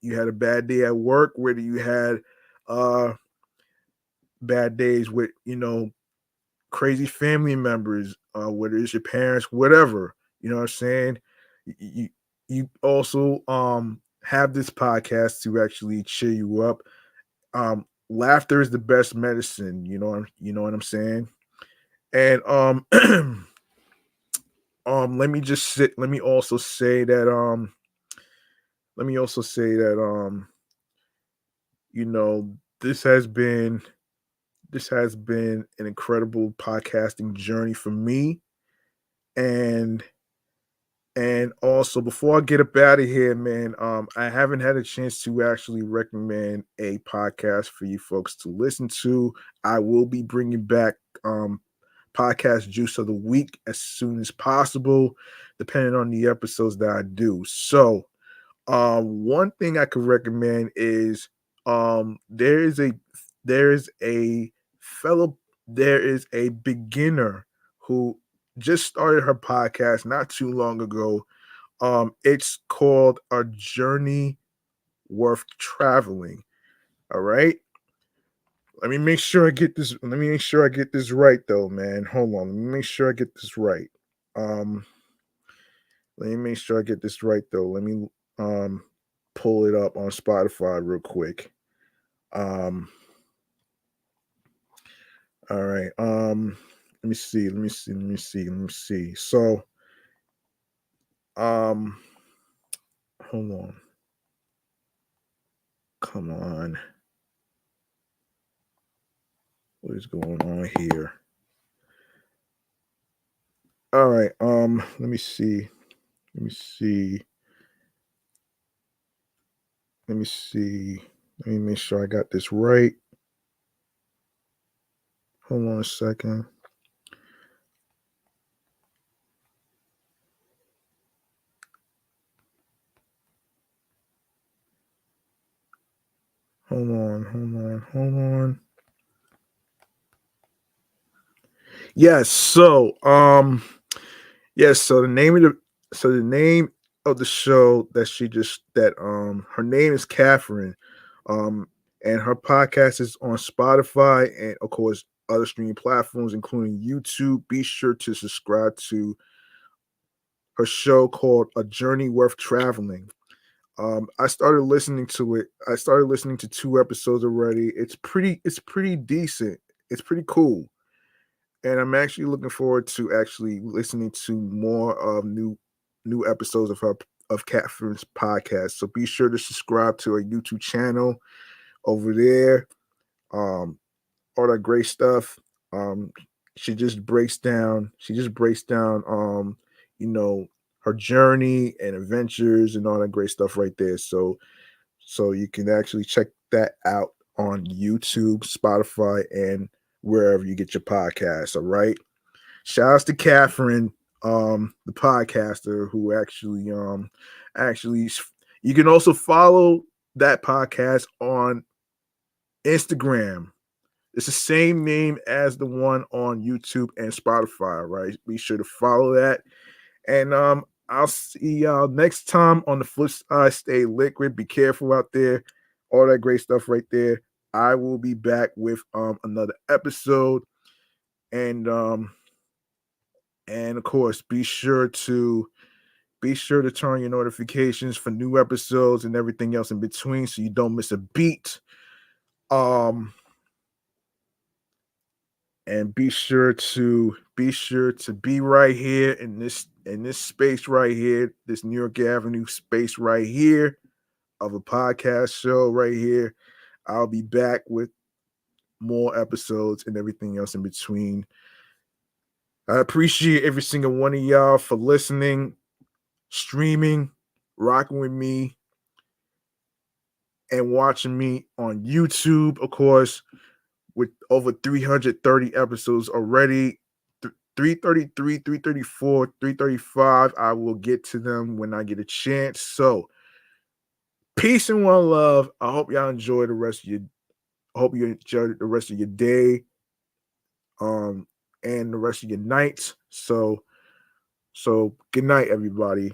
you had a bad day at work, whether you had bad days with crazy family members, whether it's your parents, whatever, you know what I'm saying? You also have this podcast to actually cheer you up. Laughter is the best medicine, you know what I'm saying? And let me also say that this has been this has been an incredible podcasting journey for me. And also before I get up out of here, man, I haven't had a chance to actually recommend a podcast for you folks to listen to. I will be bringing back um podcast juice of the week as soon as possible, depending on the episodes that I do. So, one thing I could recommend is there is a fellow there is a beginner who just started her podcast not too long ago. It's called A Journey Worth Traveling. All right. Let me make sure I get this. Let me make sure I get this right, though, man. Hold on. Let me make sure I get this right. Um, let me make sure I get this right, though. Let me um pull it up on Spotify real quick. Um, all right. Let me see. Let me see. Let me see. Let me see. So, um, hold on. Come on. What is going on here? All right. Let me see. Let me see. Let me see. Let me make sure I got this right. Hold on a second. Hold on. Hold on. Hold on. Yes. Yes. So the name of the show that her name is Catherine. Um, and her podcast is on Spotify and of course other streaming platforms, including YouTube. Be sure to subscribe to her show called A Journey Worth Traveling. I started listening to it. I started listening to 2 episodes already. It's pretty decent. It's pretty cool. And I'm actually looking forward to actually listening to more of new episodes of Catherine's podcast. So be sure to subscribe to her YouTube channel over there. Um, all that great stuff. Um, she just breaks down you know, her journey and adventures and all that great stuff right there. So you can actually check that out on YouTube, Spotify, and wherever you get your podcasts. All right. Shout outs to Catherine, the podcaster who actually you can also follow that podcast on Instagram. It's the same name as the one on YouTube and Spotify, right? Be sure to follow that. And I'll see y'all next time on the flip side. Stay liquid, be careful out there, all that great stuff right there. I will be back with another episode. And of course, be sure to turn your notifications for new episodes and everything else in between so you don't miss a beat. Um and be sure to be right here in this space right here, this New York Avenue space right here of a podcast show right here. I'll be back with more episodes and everything else in between. I appreciate every single one of y'all for listening, streaming, rocking with me, and watching me on YouTube, of course, with over 330 episodes already. 333, 334, 335. I will get to them when I get a chance. So, peace and one love. I hope y'all enjoy the rest of your I hope you enjoy the rest of your day and the rest of your nights. So good night, everybody.